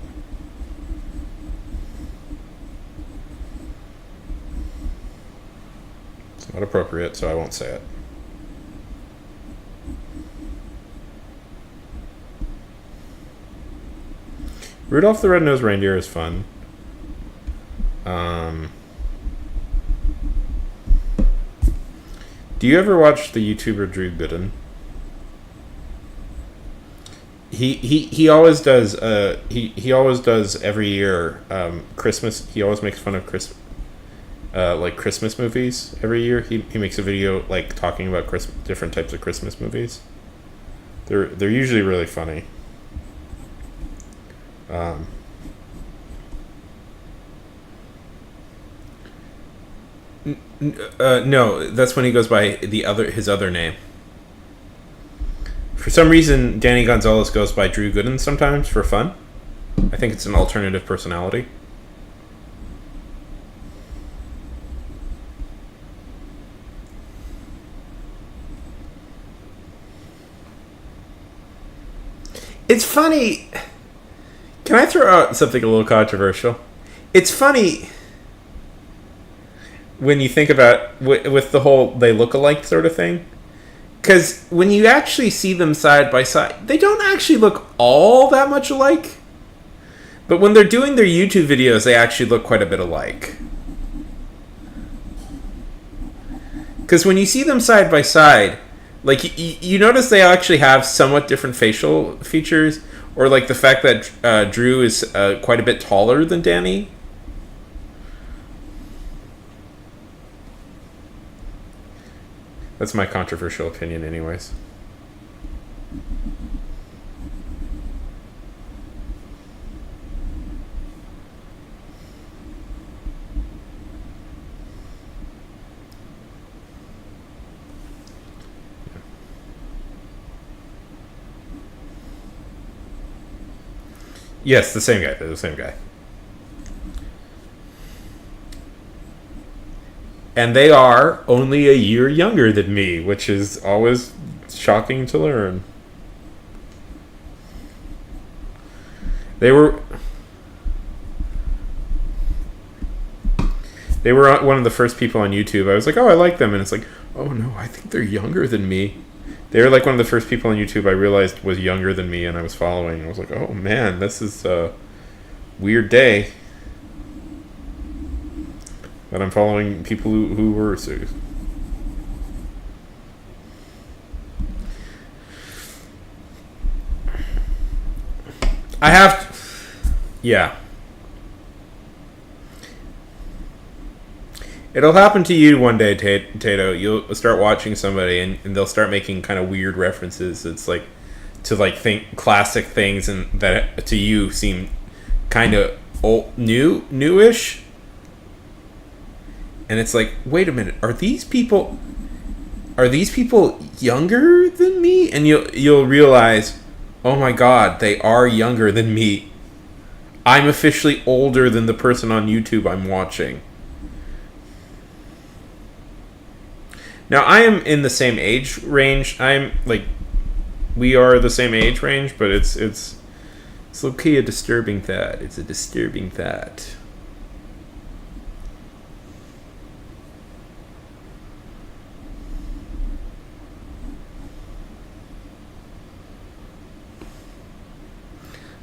it's not appropriate, so I won't say it. Rudolph the Red-Nosed Reindeer is fun. Do you ever watch the YouTuber Drew Gooden? He always does. He always does every year. Christmas. He always makes fun of like Christmas movies every year. He makes a video like talking about different types of Christmas movies. They're usually really funny. No, that's when he goes by his other name. For some reason, Danny Gonzalez goes by Drew Gooden sometimes for fun. I think it's an alternative personality. It's funny. Can I throw out something a little controversial? It's funny when you think about with the whole they look alike sort of thing. Because when you actually see them side by side, they don't actually look all that much alike. But when they're doing their YouTube videos, they actually look quite a bit alike. Because when you see them side by side, like you notice they actually have somewhat different facial features, or like the fact that Drew is quite a bit taller than Danny. That's my controversial opinion, anyways. Yes, the same guy. They're the same guy. And they are only a year younger than me, which is always shocking to learn. They were one of the first people on YouTube. I was like, oh, I like them. And it's like, oh no, I think they're younger than me. They were like one of the first people on YouTube I realized was younger than me, and I was following. I was like, oh man, this is a weird day. But I'm following people who were serious. I have... Yeah. It'll happen to you one day, Tato. You'll start watching somebody and they'll start making kind of weird references. It's like to like think classic things and that to you seem kind of old, newish. And it's like, wait a minute, are these people younger than me? And you'll realize, oh my god, they are younger than me. I'm officially older than the person on YouTube I'm watching. Now, I am in the same age range. We are the same age range, but it's okay, a disturbing thought. It's a disturbing thought.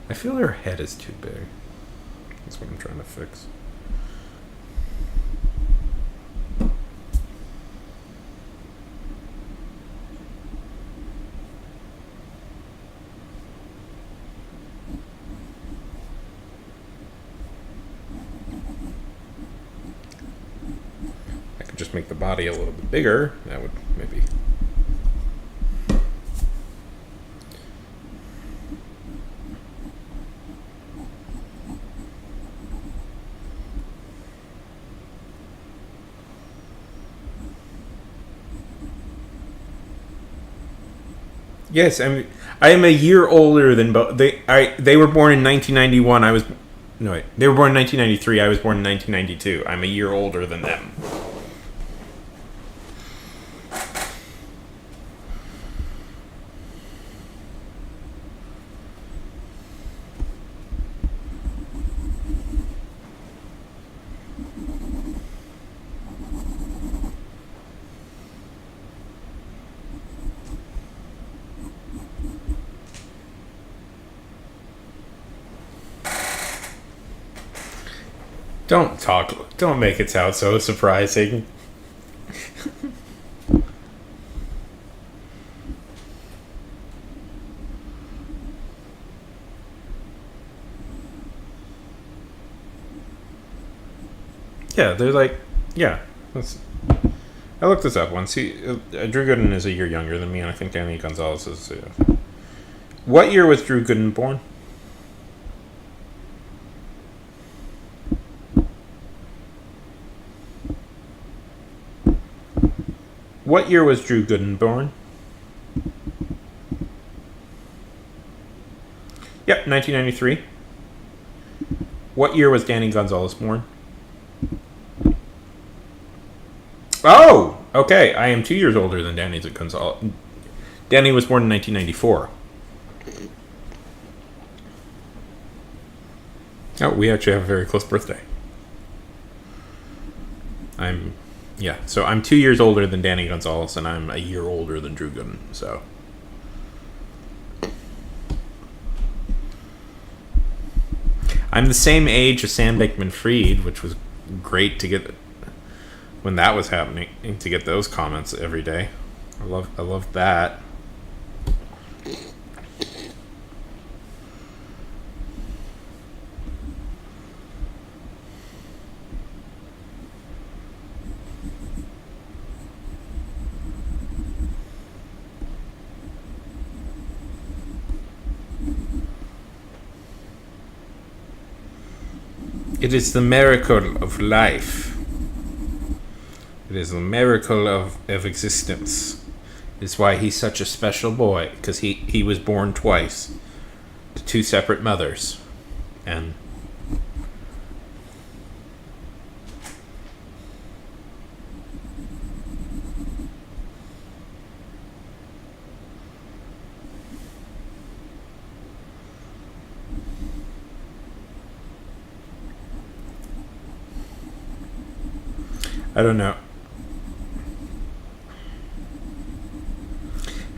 I feel her head is too big. That's what I'm trying to fix. I could just make the body a little bit bigger. That would maybe... Yes, I am a year older than both. They were born in 1991. They were born in 1993. I was born in 1992. I'm a year older than them. Don't make it sound so surprising. Yeah, they're like, yeah. I looked this up once. Drew Gooden is a year younger than me, and I think Danny Gonzalez is... What year was Drew Gooden born? What year was Drew Gooden born? Yep, 1993. What year was Danny Gonzalez born? Oh, okay. I am 2 years older than Danny Gonzalez. Danny was born in 1994. Oh, we actually have a very close birthday. So I'm 2 years older than Danny Gonzalez, and I'm a year older than Drew Gooden, so. I'm the same age as Sam Bankman-Fried, which was great to get when that was happening, to get those comments every day. I love that. It is the miracle of life. It is the miracle of existence. It's why he's such a special boy, because he was born twice to two separate mothers. And I don't know.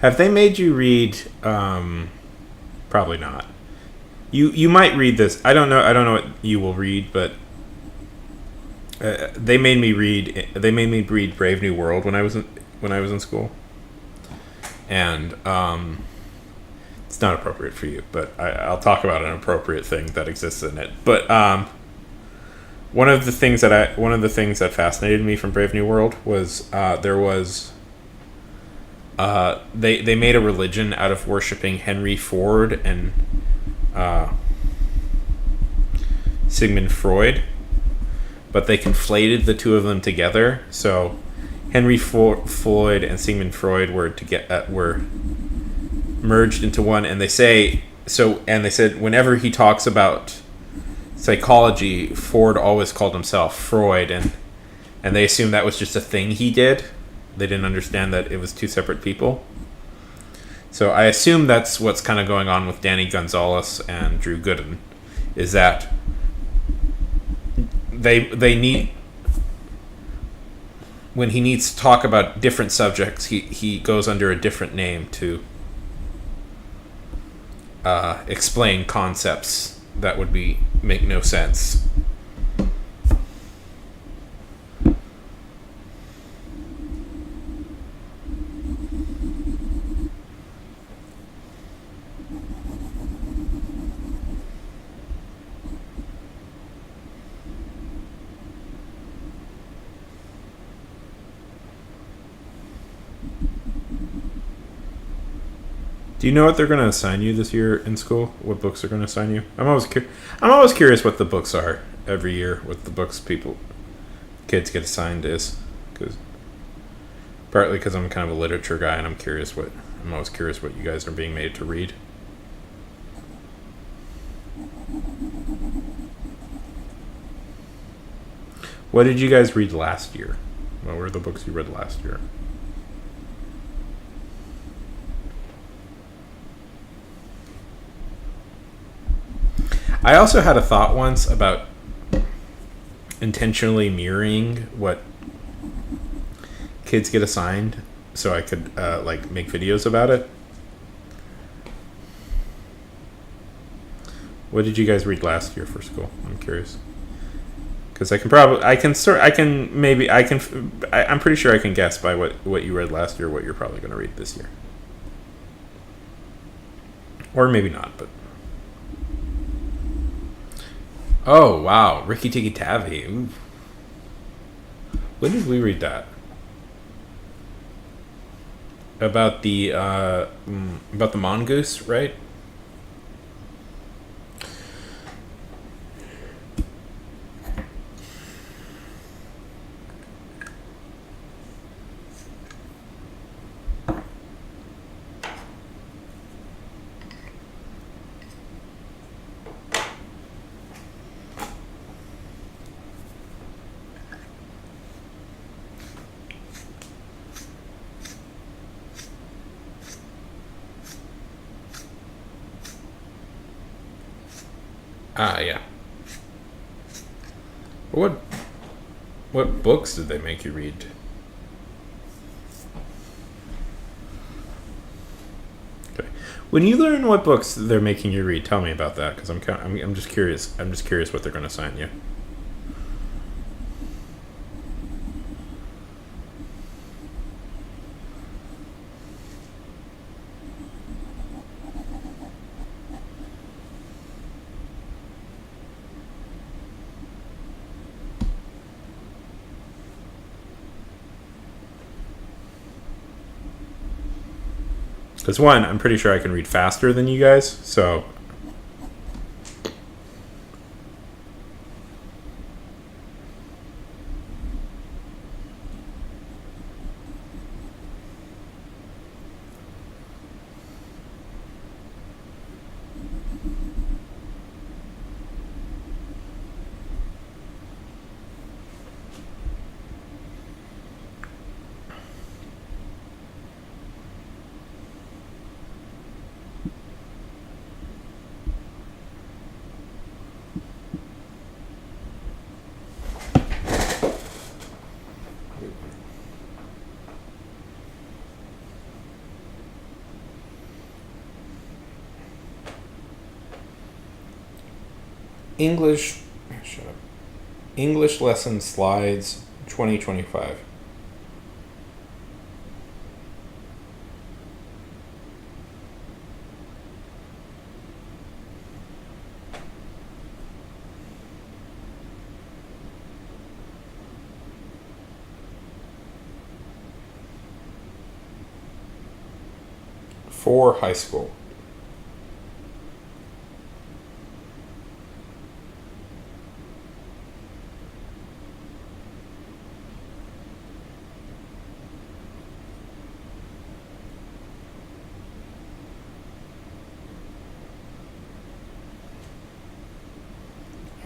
Have they made you read? Probably not. You might read this. I don't know. I don't know what you will read, but they made me read. They made me read Brave New World when I was in school, and it's not appropriate for you. But I'll talk about an appropriate thing that exists in it. But one of the things that fascinated me from Brave New World was they made a religion out of worshiping Henry Ford and Sigmund Freud, but they conflated the two of them together. So Henry Floyd and Sigmund Freud were merged into one, and they said whenever he talks about psychology, Ford always called himself Freud, and they assumed that was just a thing he did. They didn't understand that it was two separate people. So I assume that's what's kind of going on with Danny Gonzalez and Drew Gooden, is that they need, when he needs to talk about different subjects, he goes under a different name to explain concepts that would make no sense. Do you know what they're going to assign you this year in school? What books they're going to assign you? I'm always curious what the books are every year. What the books kids get assigned is, partly because I'm kind of a literature guy and I'm always curious what you guys are being made to read. What did you guys read last year? What were the books you read last year? I also had a thought once about intentionally mirroring what kids get assigned so I could make videos about it. What did you guys read last year for school? I'm curious. Because I'm pretty sure I can guess by what you read last year what you're probably going to read this year. Or maybe not, but... Oh, wow. Rikki Tikki Tavi. Ooh. When did we read that? About the mongoose, right? Ah, yeah. What books did they make you read? Okay. When you learn what books they're making you read, tell me about that because I'm just curious. I'm just curious what they're going to assign you. Because one, I'm pretty sure I can read faster than you guys, so. English. Shut up. English lesson slides 2025. For high school.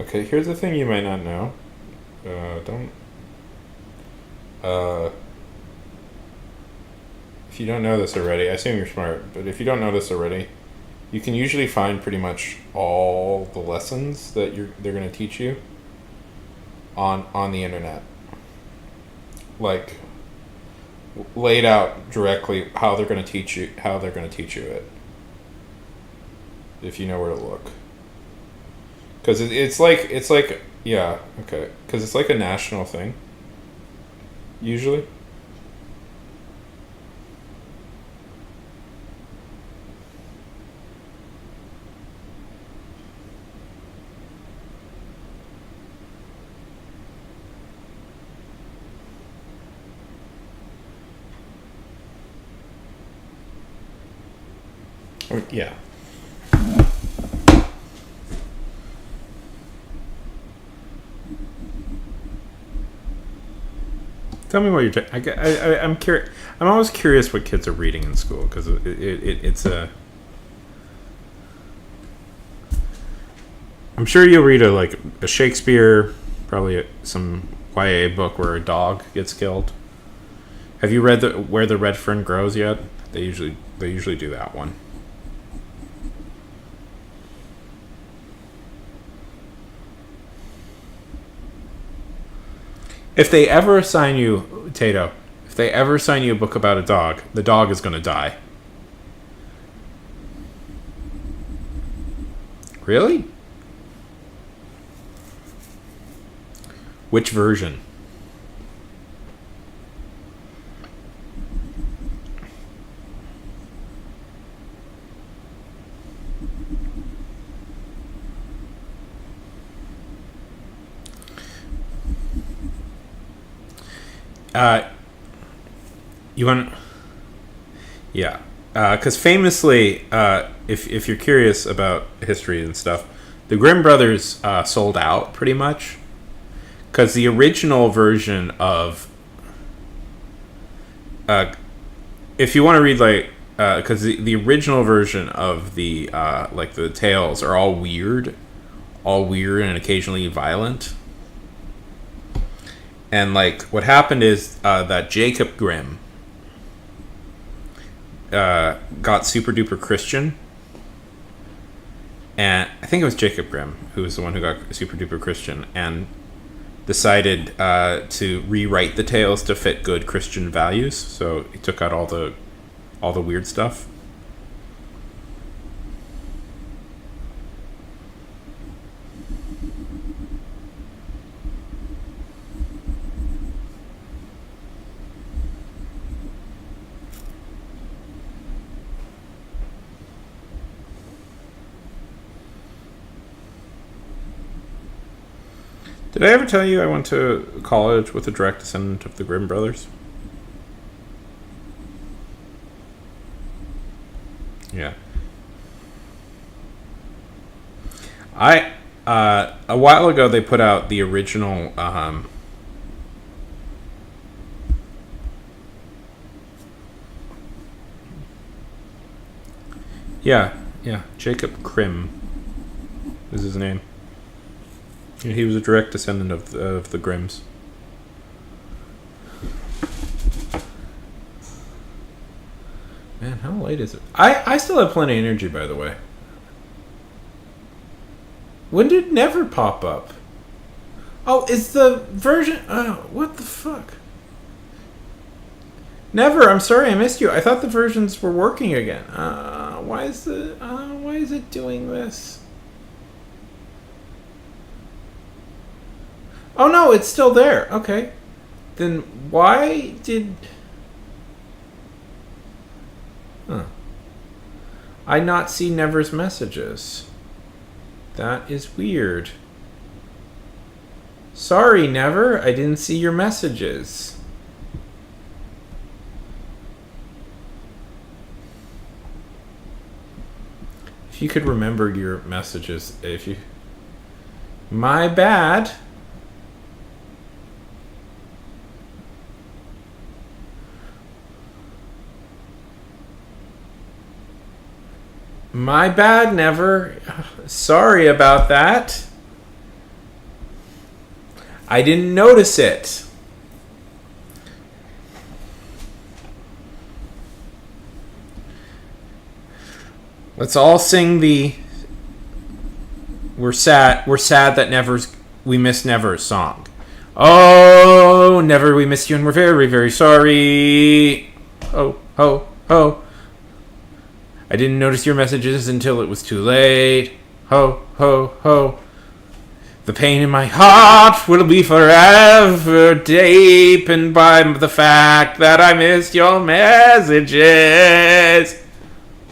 Okay, here's the thing you might not know. Don't. If you don't know this already, I assume you're smart, but if you don't know this already, you can usually find pretty much all the lessons that they're going to teach you on the internet. Like, laid out directly how they're going to teach you it. If you know where to look. Because it's like yeah, okay, because it's like a national thing usually. Yeah. Tell me what you're. I'm curious. I'm always curious what kids are reading in school because it's a. I'm sure you'll read a Shakespeare, probably some YA book where a dog gets killed. Have you read Where the Red Fern Grows yet? They usually do that one. If they ever assign you, Tato, if they ever assign you a book about a dog, the dog is going to die. Really? Which version? You want? Yeah, because famously, if you're curious about history and stuff, the Grimm brothers sold out pretty much. Because the original version of, if you want to read because the original version of the the tales are all weird and occasionally violent. And what happened is that Jacob Grimm got super duper Christian, and I think it was Jacob Grimm who was the one who got super duper Christian and decided to rewrite the tales to fit good Christian values. So he took out all the weird stuff. Did I ever tell you I went to college with a direct descendant of the Grimm brothers? Yeah. A while ago they put out the original yeah, Jacob Grimm is his name. Yeah, he was a direct descendant of the Grimms. Man, how late is it? I still have plenty of energy, by the way. When did Never pop up? Oh, is the version... Oh, what the fuck? Never, I'm sorry I missed you. I thought the versions were working again. Why is it doing this? Oh no, it's still there. Okay. Then why did... Huh. I not see Never's messages? That is weird. Sorry, Never. I didn't see your messages. If you could remember your messages, if you... My bad. My bad, Never. Sorry about that. I didn't notice it. Let's all sing the We're sad that we miss Never's song. Oh, Never, we miss you and we're very, very sorry. Oh, ho, ho. I didn't notice your messages until it was too late. Ho, ho, ho. The pain in my heart will be forever deepened by the fact that I missed your messages.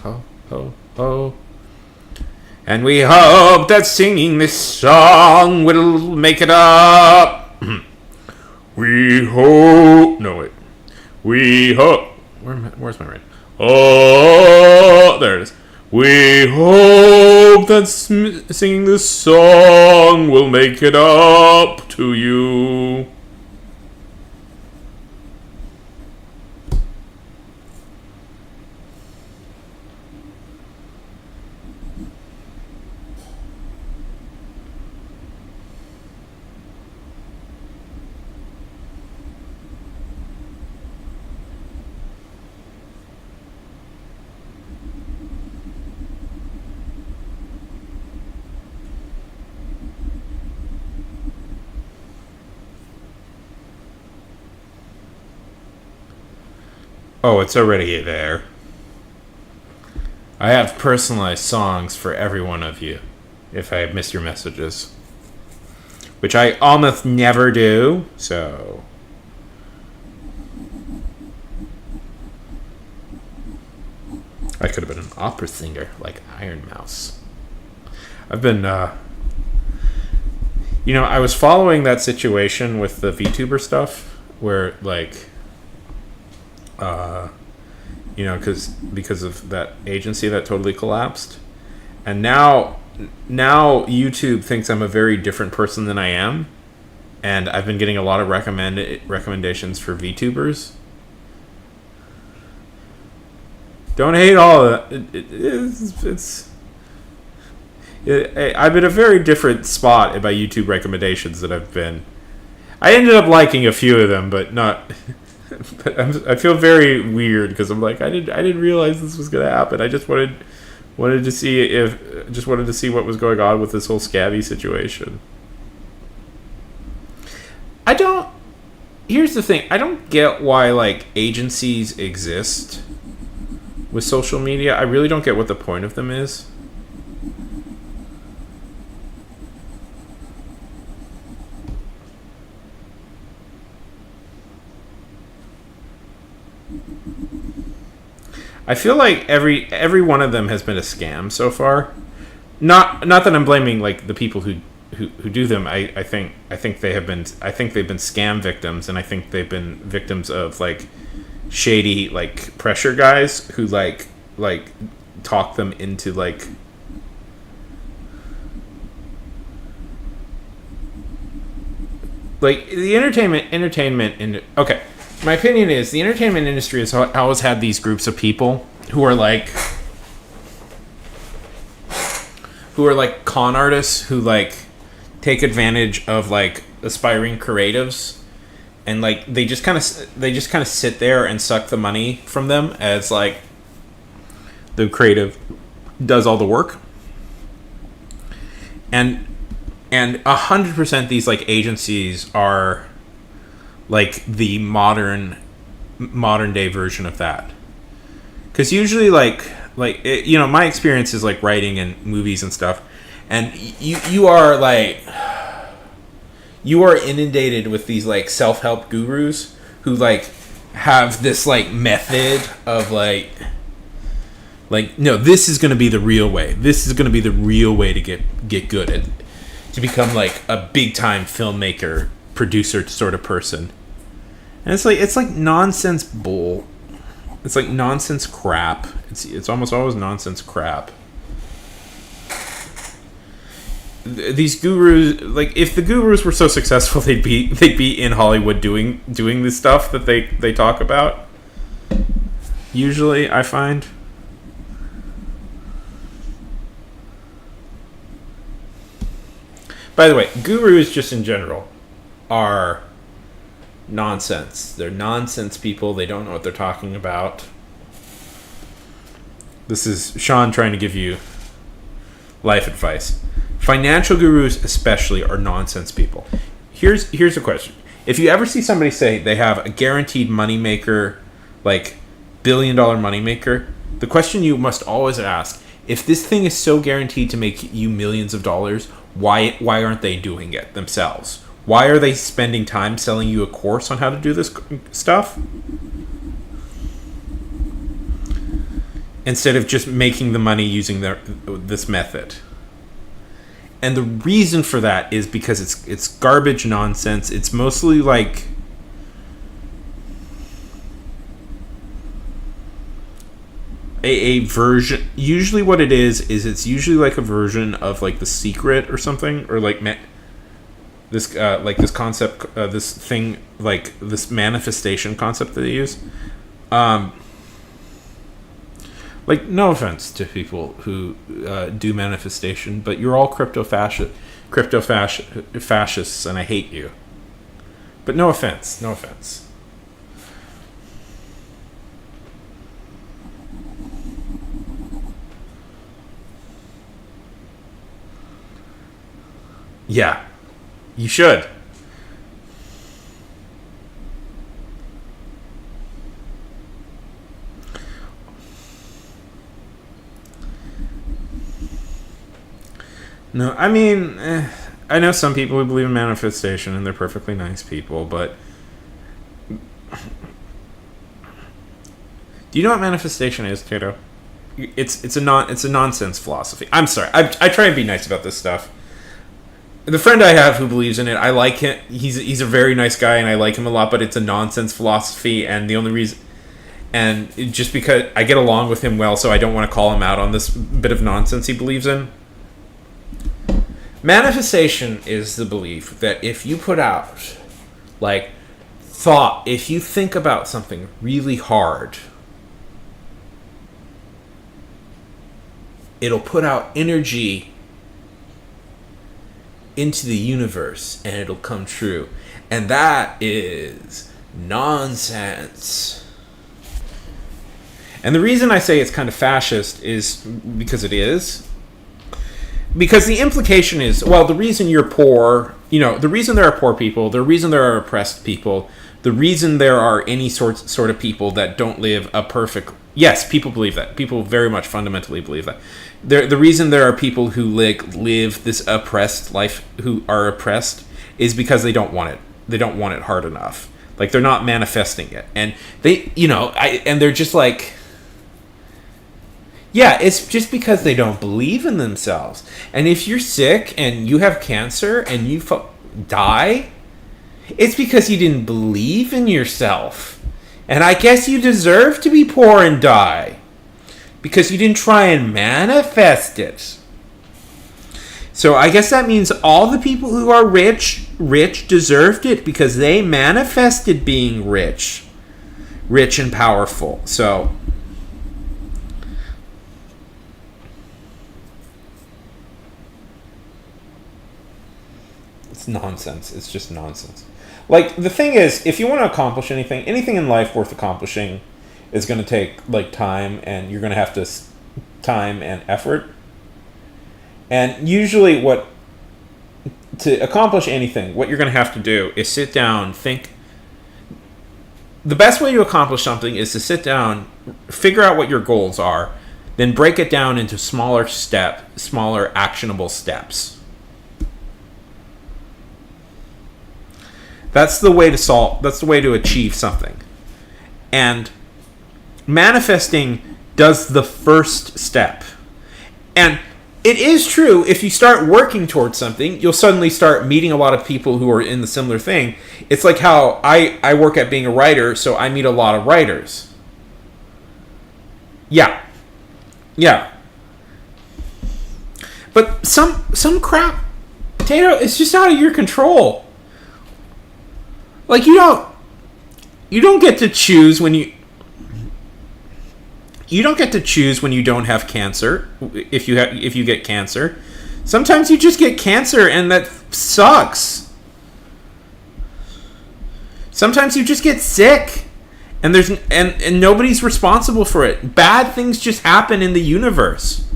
Ho, ho, ho. And we hope that singing this song will make it up. We hope... No, wait. We hope... Where's my right? Oh, there it is. We hope that singing this song will make it up to you. Oh, it's already there. I have personalized songs for every one of you if I miss your messages. Which I almost never do, so... I could have been an opera singer like Iron Mouse. I've been, I was following that situation with the VTuber stuff where, like... because of that agency that totally collapsed, and now YouTube thinks I'm a very different person than I am, and I've been getting a lot of recommendations for VTubers. Don't hate all of that. I'm in a very different spot in my YouTube recommendations than I've been. I ended up liking a few of them, but not. But I feel very weird because I'm like I didn't realize this was gonna happen. I just wanted wanted to see what was going on with this whole scabby situation. Here's the thing. I don't get why, like, agencies exist with social media. I really don't get what the point of them is. I feel like every one of them has been a scam so far. Not that I'm blaming, like, the people who do them. I think they've been scam victims, and I think they've been victims of, like, shady, like, pressure guys who like talk them into, like, the entertainment okay, my opinion is the entertainment industry has always had these groups of people who are like con artists who, like, take advantage of, like, aspiring creatives, and, like, they just kind of sit there and suck the money from them as, like, the creative does all the work. And 100% these, like, agencies are, like, the modern day version of that. Because usually, like my experience is, like, writing and movies and stuff, and you are inundated with these, like, self-help gurus who, like, have this, like, method of, like, no, this is going to be the real way. This is going to be the real way to get good at, to become, like, a big time filmmaker, producer sort of person. And it's like nonsense bull. It's like nonsense crap. It's almost always nonsense crap. These gurus, like, if the gurus were so successful, they'd be in Hollywood doing this stuff that they talk about. Usually, I find. By the way, gurus just in general are nonsense. They're nonsense people. They don't know what they're talking about. This is Sean trying to give you life advice. Financial gurus especially are nonsense people. Here's a question. If you ever see somebody say they have a guaranteed moneymaker, like, $1 billion moneymaker, the question you must always ask, if this thing is so guaranteed to make you millions of dollars, why aren't they doing it themselves? Why are they spending time selling you a course on how to do this stuff instead of just making the money using this method? And the reason for that is because it's garbage nonsense. It's mostly like a version. Usually what it is it's usually like a version of, like, The Secret or something, or like this this concept, this thing, like this manifestation concept that they use. Like, no offense to people who do manifestation, but you're all crypto fascists, and I hate you. But no offense. Yeah, you should. No, I mean, I know some people who believe in manifestation, and they're perfectly nice people, but do you know what manifestation is, Tato? It's a nonsense philosophy. I'm sorry. I try and be nice about this stuff. The friend I have who believes in it, I like him. He's a very nice guy, and I like him a lot. But it's a nonsense philosophy, and the only reason, and just because I get along with him well, so I don't want to call him out on this bit of nonsense he believes in. Manifestation is the belief that if you put out, like, thought, if you think about something really hard, it'll put out energy into the universe and it'll come true. And that is nonsense. And the reason I say it's kind of fascist is because it is. Because the implication is, well, the reason you're poor, the reason there are poor people, the reason there are oppressed people, the reason there are any sort of people that don't live a perfect... Yes, people believe that. People very much fundamentally believe that. The reason there are people who live this oppressed life, who are oppressed, is because they don't want it. They don't want it hard enough. Like, they're not manifesting it. And they, and they're just like... Yeah, it's just because they don't believe in themselves. And if you're sick and you have cancer and you die, it's because you didn't believe in yourself. And I guess you deserve to be poor and die because you didn't try and manifest it. So I guess that means all the people who are rich deserved it because they manifested being rich and powerful. So... nonsense. It's just nonsense. Like, the thing is, if you want to accomplish anything in life worth accomplishing is going to take like time, and you're going to have to time and effort. And usually to accomplish anything, what you're going to have to do is sit down, think. The best way to accomplish something is to sit down, figure out what your goals are, then break it down into smaller actionable steps. That's the way to achieve something. And manifesting does the first step. And it is true, if you start working towards something, you'll suddenly start meeting a lot of people who are in the similar thing. It's like how I work at being a writer, so I meet a lot of writers. Yeah. But some crap, Tato, it's just out of your control. Like, you don't get to choose when you don't get to choose when you don't have cancer. If you get cancer, sometimes you just get cancer, and that sucks. Sometimes you just get sick, and and nobody's responsible for it. Bad things just happen in the universe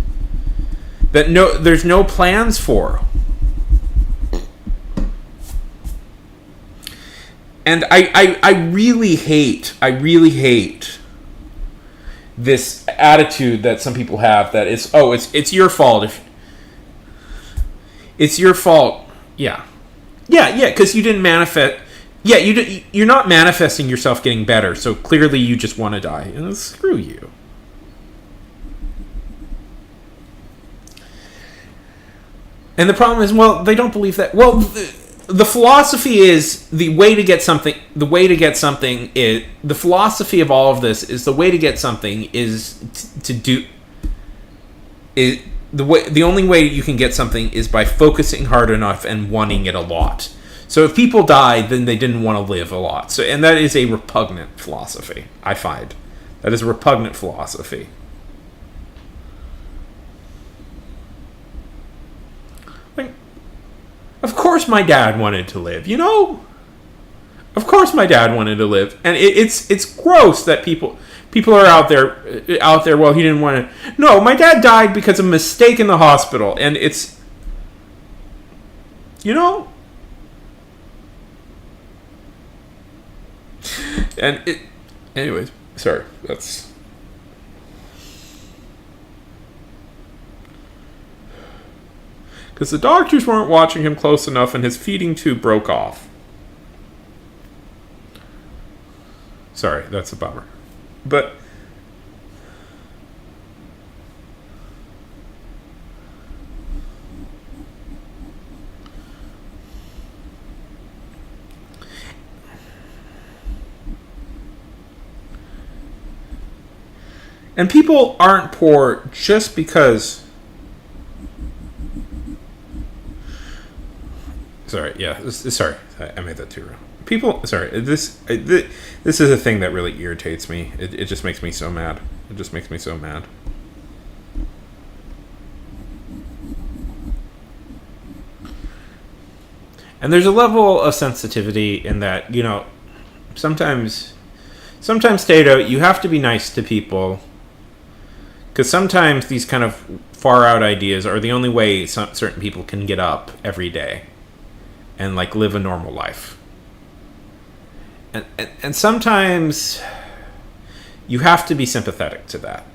that there's no plans for. And I really hate this attitude that some people have that it's your fault if it's your fault. Yeah, because you didn't manifest. Yeah, you're not manifesting yourself getting better, so clearly you just want to die. And screw you. And the problem is, well, they don't believe that. Well, the philosophy is the philosophy of all of this is the way to get something is the only way you can get something is by focusing hard enough and wanting it a lot. So if people die, then they didn't want to live a lot. So, and that is a repugnant philosophy, I find. That is a repugnant philosophy. Of course my dad wanted to live, Of course my dad wanted to live. And it's gross that people are out there, well, he didn't want to. No, my dad died because of a mistake in the hospital. And it's, And anyways, sorry, that's... Because the doctors weren't watching him close enough and his feeding tube broke off. Sorry, that's a bummer. But... And people aren't poor just because... Sorry, yeah, sorry, I made that too real. This is a thing that really irritates me. It just makes me so mad. It just makes me so mad. And there's a level of sensitivity in that, sometimes, Tato, you have to be nice to people Because sometimes these kind of far out ideas are the only way certain people can get up every day and like live a normal life. And sometimes you have to be sympathetic to that.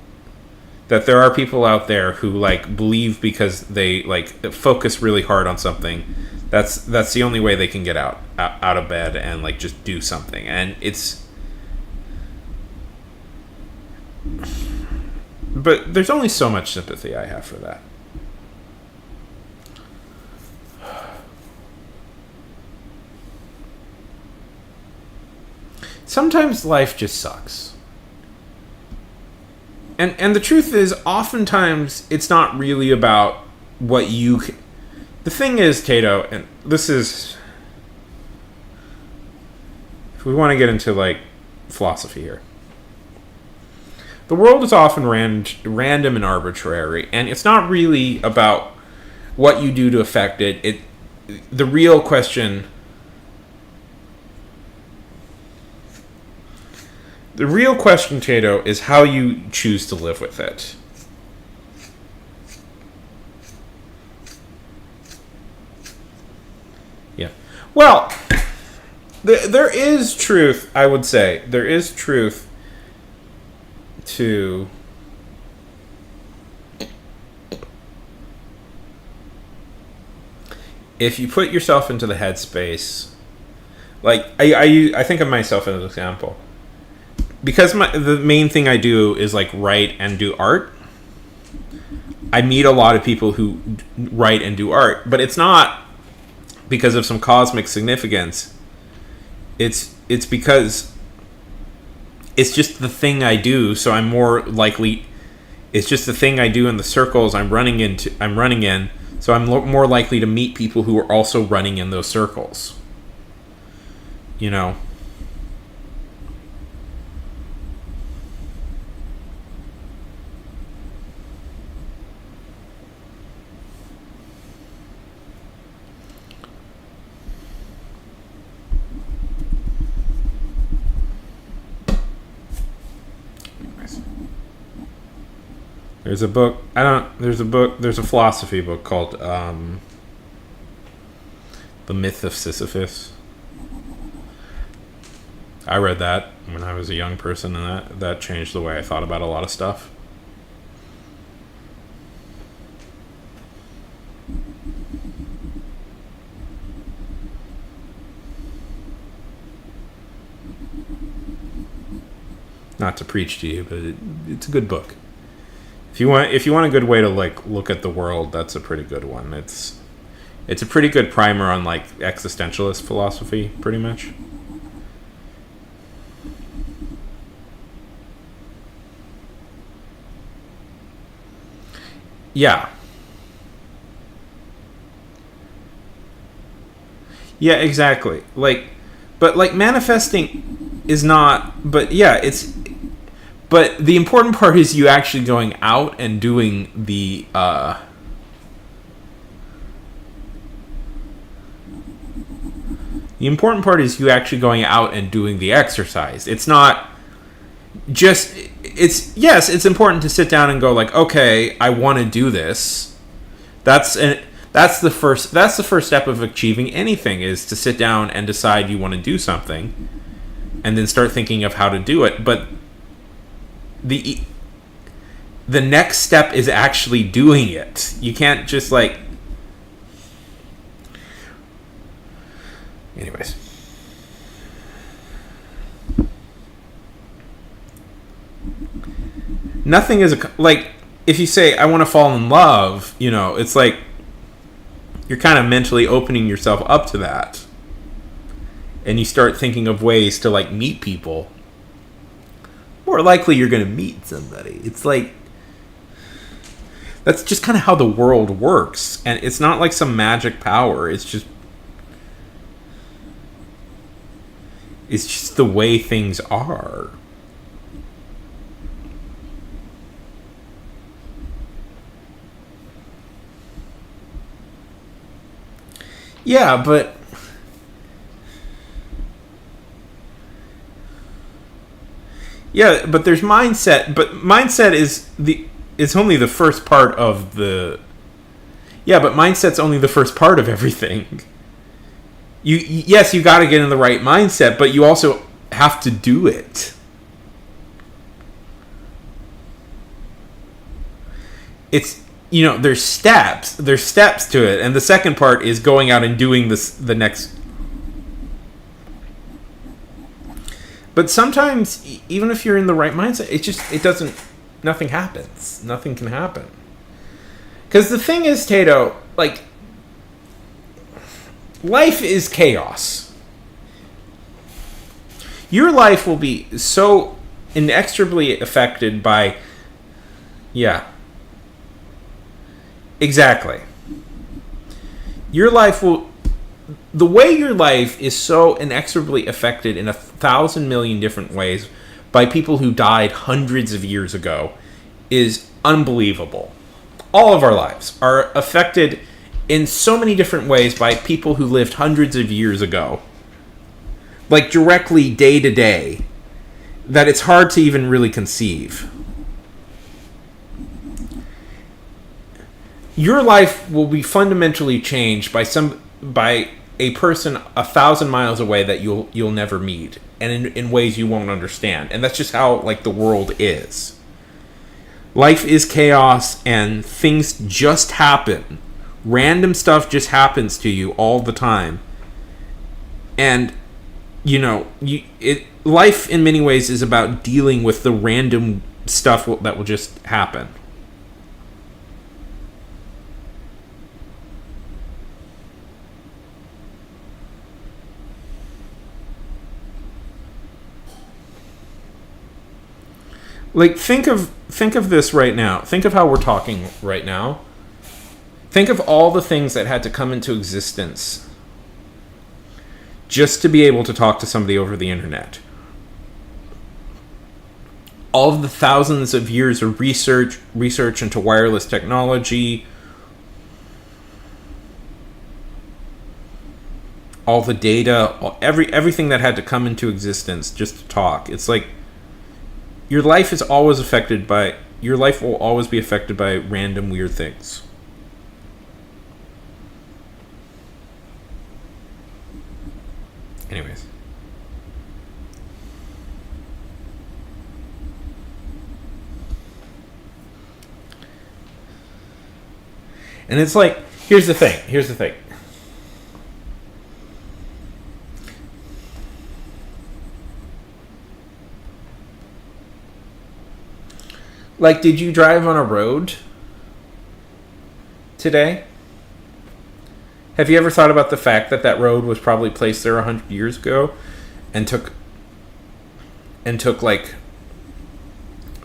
That there are people out there who like believe because they like focus really hard on something. That's the only way they can get out of bed and like just do something. And it's, but there's only so much sympathy I have for that. Sometimes life just sucks. And the truth is, oftentimes, it's not really about what you... The thing is, Tato, and this is... If we want to get into, like, philosophy here. The world is often random and arbitrary, and it's not really about what you do to affect it. The real question... The real question, Tato, is how you choose to live with it. Yeah. Well, there is truth, I would say. There is truth to... If you put yourself into the headspace... Like, I think of myself as an example. Because the main thing I do is like write and do art. I meet a lot of people who write and do art, but it's not because of some cosmic significance. It's because it's just the thing I do, so I'm more likely. It's just the thing I do in the circles I'm running in, so I'm more likely to meet people who are also running in those circles. You know. There's a philosophy book called The Myth of Sisyphus. I read that when I was a young person, and that changed the way I thought about a lot of stuff. Not to preach to you, but it's a good book. If you want a good way to like look at the world, that's a pretty good one. It's a pretty good primer on like existentialist philosophy, pretty much. Yeah. Yeah, exactly. But manifesting is not. But yeah, it's. But the important part is you actually going out and doing the... The important part is you actually going out and doing the exercise. It's not just... It's important to sit down and go like, okay, I want to do this. That's the first step of achieving anything, is to sit down and decide you want to do something. And then start thinking of how to do it. But... The next step is actually doing it. You can't just like... Anyways. Nothing is like, if you say, I want to fall in love, you know, it's like you're kind of mentally opening yourself up to that. And you start thinking of ways to like meet people. More likely you're going to meet somebody. It's like, that's just kind of how the world works. And it's not like some magic power. It's just the way things are. Yeah, but... Yeah, but there's mindset. But mindset is it's only the first part of the... Yeah, but mindset's only the first part of everything. Yes, you got to get in the right mindset, but you also have to do it. It's, there's steps to it, and the second part is going out and doing the next. But sometimes, even if you're in the right mindset, nothing happens. Nothing can happen. Because the thing is, Tato, like, life is chaos. Your life will be so inexorably affected by... Yeah. Exactly. Your life will... The way your life is so inexorably affected in 1,000 million different ways by people who died hundreds of years ago is unbelievable. All of our lives are affected in so many different ways by people who lived hundreds of years ago. Like, directly, day to day, that it's hard to even really conceive. Your life will be fundamentally changed by a person 1,000 miles away that you'll never meet, and in ways you won't understand. And that's just how, like, the world is. Life is chaos, and things just happen. Random stuff just happens to you all the time. And, life in many ways is about dealing with the random stuff that will just happen. Like, think of this right now. Think of how we're talking right now. Think of all the things that had to come into existence just to be able to talk to somebody over the internet. All of the thousands of years of research into wireless technology, all the data, everything that had to come into existence just to talk. It's like your life will always be affected by random weird things. Anyways. And it's like, here's the thing. Like, did you drive on a road today? Have you ever thought about the fact that road was probably placed there 100 years ago and took like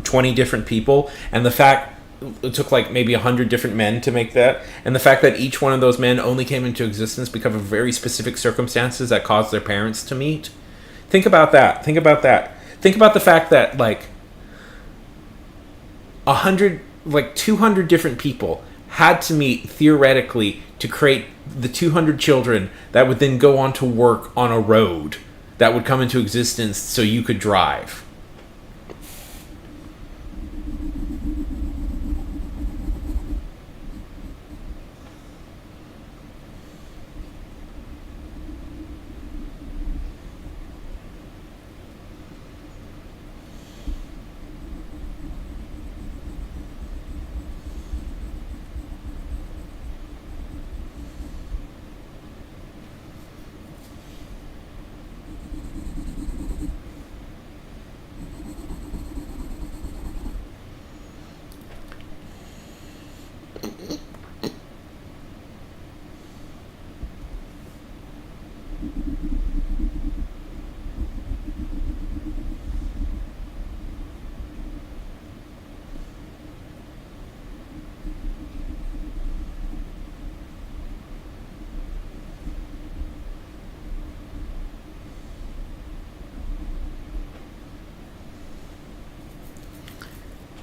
20 different people, and the fact it took like maybe 100 different men to make that, and the fact that each one of those men only came into existence because of very specific circumstances that caused their parents to meet? Think about that. Think about the fact that like 200 different people had to meet theoretically to create the 200 children that would then go on to work on a road that would come into existence so you could drive.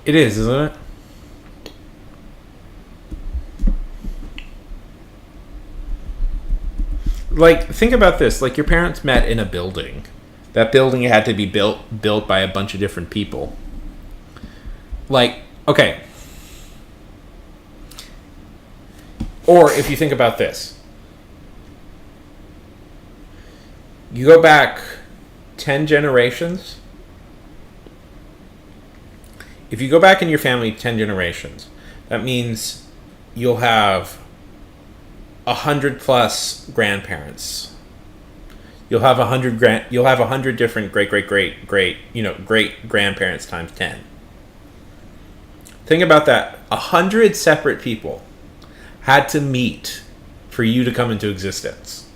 It is, isn't it? Like, think about this. Like, your parents met in a building. That building had to be built by a bunch of different people. Like, okay. Or if you think about this, you go back 10 generations. If you go back in your family 10 generations, that means you'll have 100 plus grandparents. You'll have 100 different great grandparents times 10. Think about that. 100 separate people had to meet for you to come into existence.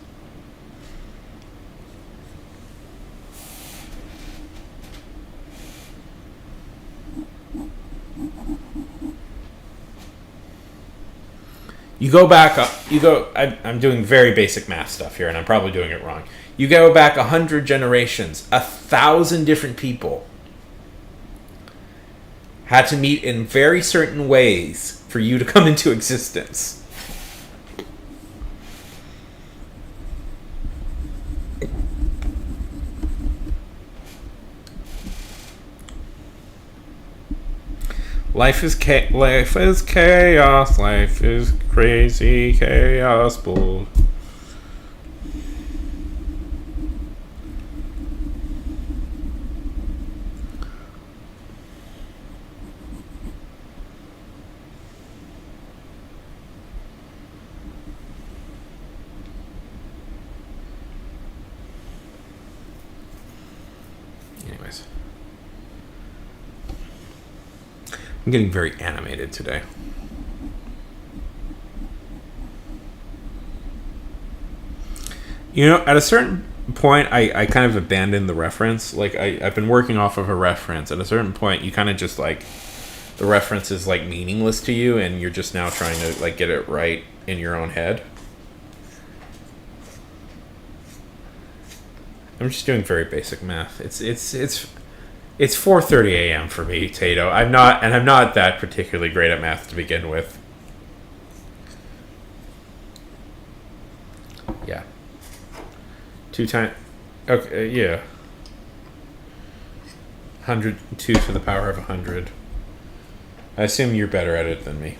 You go back, I'm doing very basic math stuff here, and I'm probably doing it wrong. You go back 100 generations, 1,000 different people had to meet in very certain ways for you to come into existence. Life is chaos. Life is crazy chaos bull. Anyways. I'm getting very animated today. You know, at a certain point, I kind of abandoned the reference. Like, I've been working off of a reference. At a certain point, you kind of just, like, the reference is, like, meaningless to you, and you're just now trying to, like, get it right in your own head. I'm just doing very basic math. It's 4:30 a.m. for me, Tato. I'm not that particularly great at math to begin with. Yeah. 2 times. Okay, yeah. 102 to the power of 100. I assume you're better at it than me.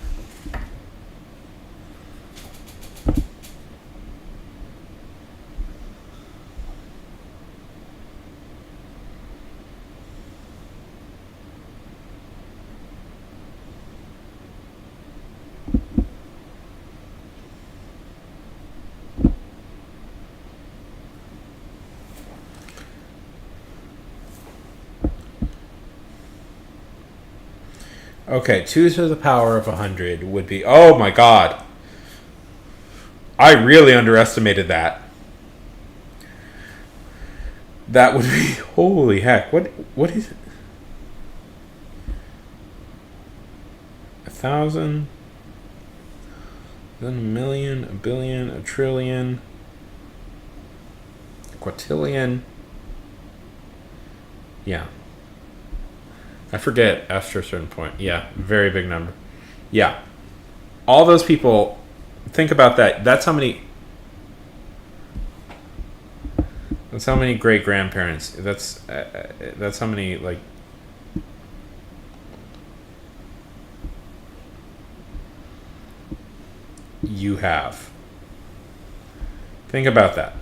Okay, 2 to the power of 100 would be... Oh my god. I really underestimated that. That would be... Holy heck. What is it? 1,000... Then a million, a billion, a trillion... A quintillion... Yeah. I forget after a certain point. Yeah, very big number. Yeah. All those people, think about that. That's how many great grandparents. That's how many, like, you have. Think about that.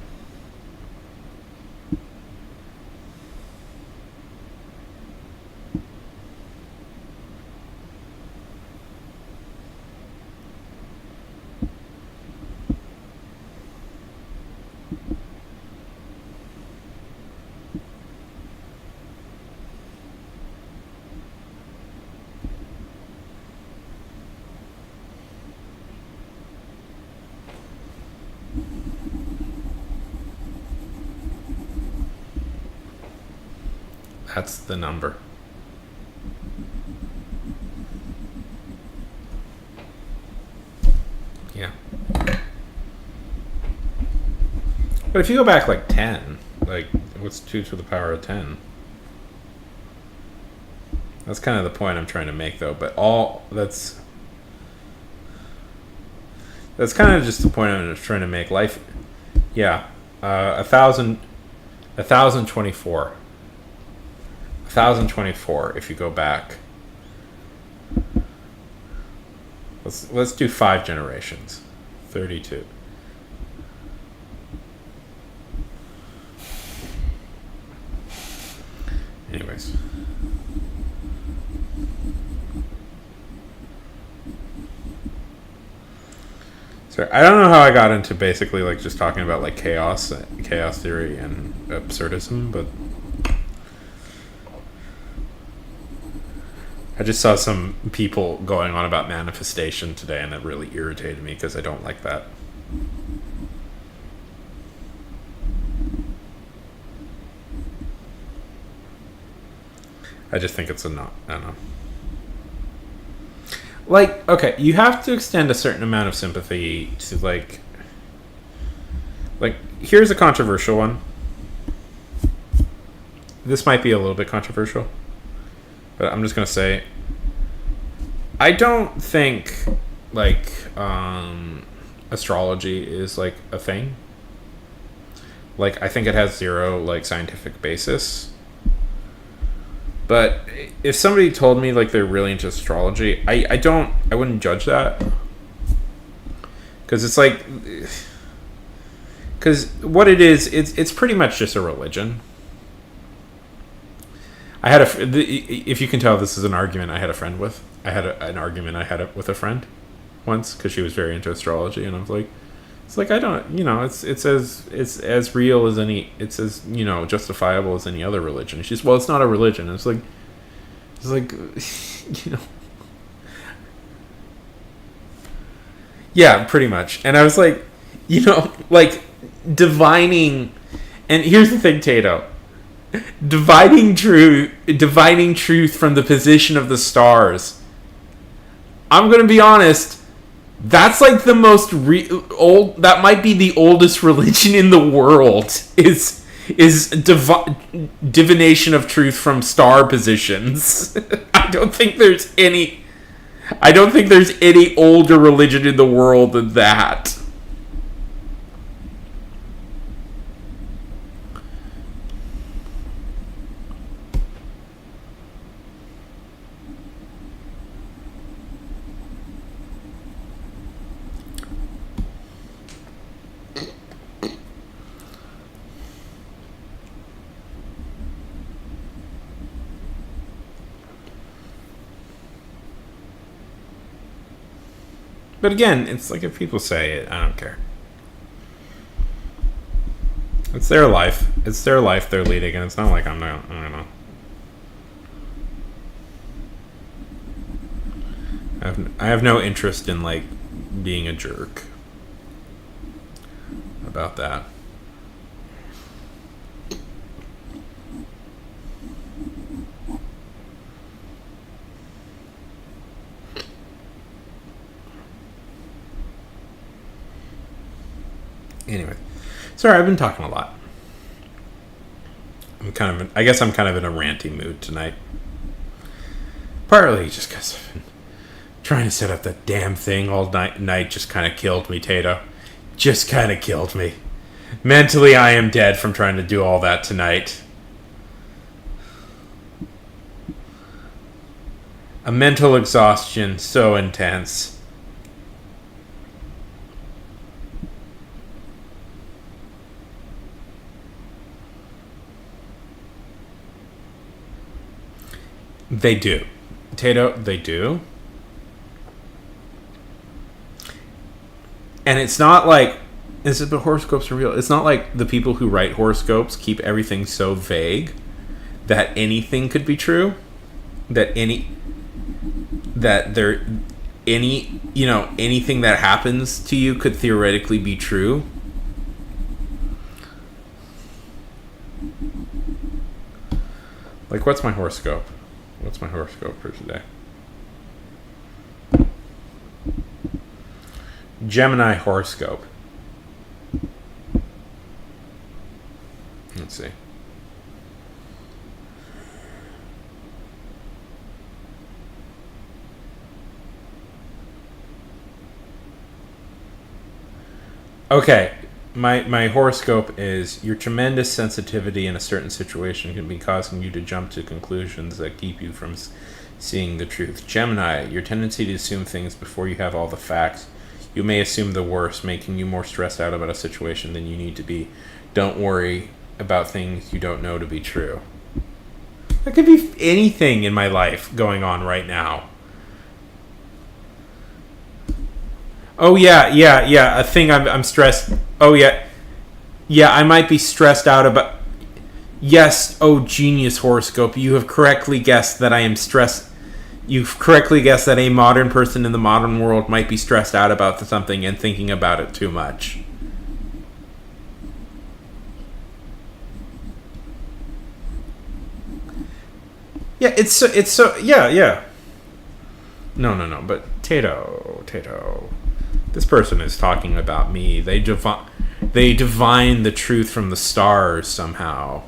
That's the number. Yeah. But if you go back like 10, like, what's 2 to the power of 10? That's kind of the point I'm trying to make, though. But that's kind of just the point I'm just trying to make. Life, yeah, 1,024. 1,024 if you go back. Let's do 5 generations. 32. Anyways. So I don't know how I got into basically like just talking about like chaos theory and absurdism, but I just saw some people going on about manifestation today, and it really irritated me because I don't like that. I just think it's I don't know. Like, okay, you have to extend a certain amount of sympathy to like here's a controversial one. This might be a little bit controversial, but I'm just gonna say I don't think like astrology is like a thing. Like, I think it has zero like scientific basis. But if somebody told me like they're really into astrology, I wouldn't judge that, because it's like, because what it is, it's pretty much just a religion. I had if you can tell, this is an argument I had a friend with. An argument I had with a friend once because she was very into astrology, and I was like, it's like, I don't, it's as real as any, it's as, justifiable as any other religion. She's, well, it's not a religion. It's like, yeah, pretty much. And I was like, like divining, and here's the thing, Tato, divining truth from the position of the stars. I'm going to be honest. That's like the most old. That might be the oldest religion in the world. Is divination of truth from star positions. I don't think there's any older religion in the world than that. But again, it's like, if people say it, I don't care. It's their life. It's their life they're leading, and it's not like I don't know. I have no interest in like being a jerk about that. Anyway, sorry, I've been talking a lot. I guess I'm kind of in a ranty mood tonight. Partly just because I've been trying to set up that damn thing all night. Just kind of killed me, Tato. Just kind of killed me. Mentally, I am dead from trying to do all that tonight. A mental exhaustion so intense. They do. Tato, they do. And it's not like, the horoscopes are real. It's not like the people who write horoscopes keep everything so vague that anything could be true. Anything that happens to you could theoretically be true. Like, what's my horoscope? What's my horoscope for today? Gemini horoscope. Let's see. Okay, my horoscope is: your tremendous sensitivity in a certain situation can be causing you to jump to conclusions that keep you from seeing the truth. Gemini, your tendency to assume things before you have all the facts. You may assume the worst, making you more stressed out about a situation than you need to be. Don't worry about things you don't know to be true. That could be anything in my life going on right now. Oh, yeah. A thing I'm stressed. Oh, yeah. Yeah, I might be stressed out about... Yes, oh, genius horoscope. You have correctly guessed that I am stressed... You've correctly guessed that a modern person in the modern world might be stressed out about something and thinking about it too much. Yeah, it's so yeah. No, but Tato. This person is talking about me. They divine the truth from the stars somehow.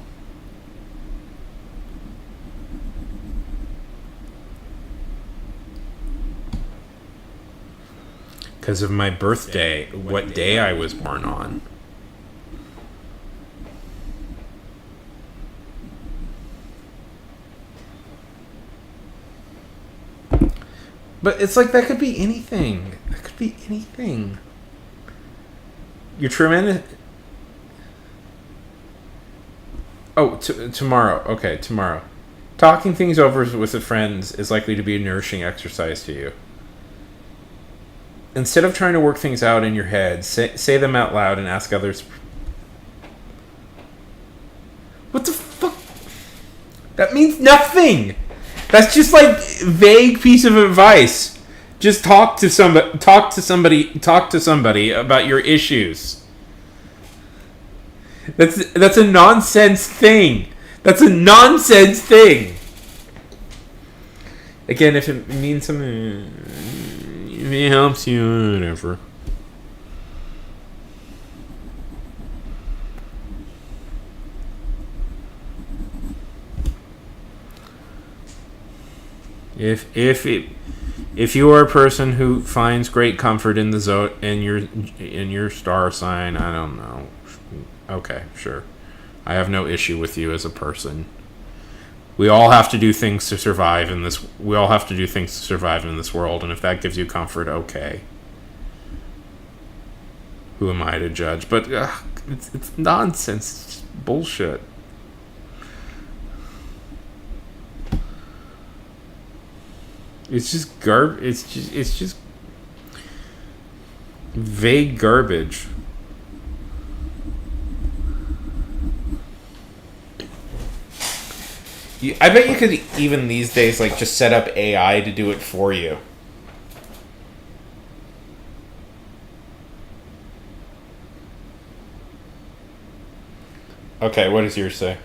Because of my birthday, what day I was born on. But it's like that could be anything. That could be anything. You're tremendous. Oh, tomorrow. Okay, tomorrow. Talking things over with the friends is likely to be a nourishing exercise to you. Instead of trying to work things out in your head, say them out loud and ask others. What the fuck? That means nothing. That's just like vague piece of advice. Just talk to somebody about your issues. That's a nonsense thing. Again, if it means something, if it helps you, whatever. If you are a person who finds great comfort in in your star sign, I don't know. Okay, sure. I have no issue with you as a person. We all have to do things to survive in this. We all have to do things to survive in this world, and if that gives you comfort, okay. Who am I to judge? But it's nonsense. It's bullshit. It's just It's just vague garbage. I bet you could even these days like just set up AI to do it for you. Okay, what does yours say?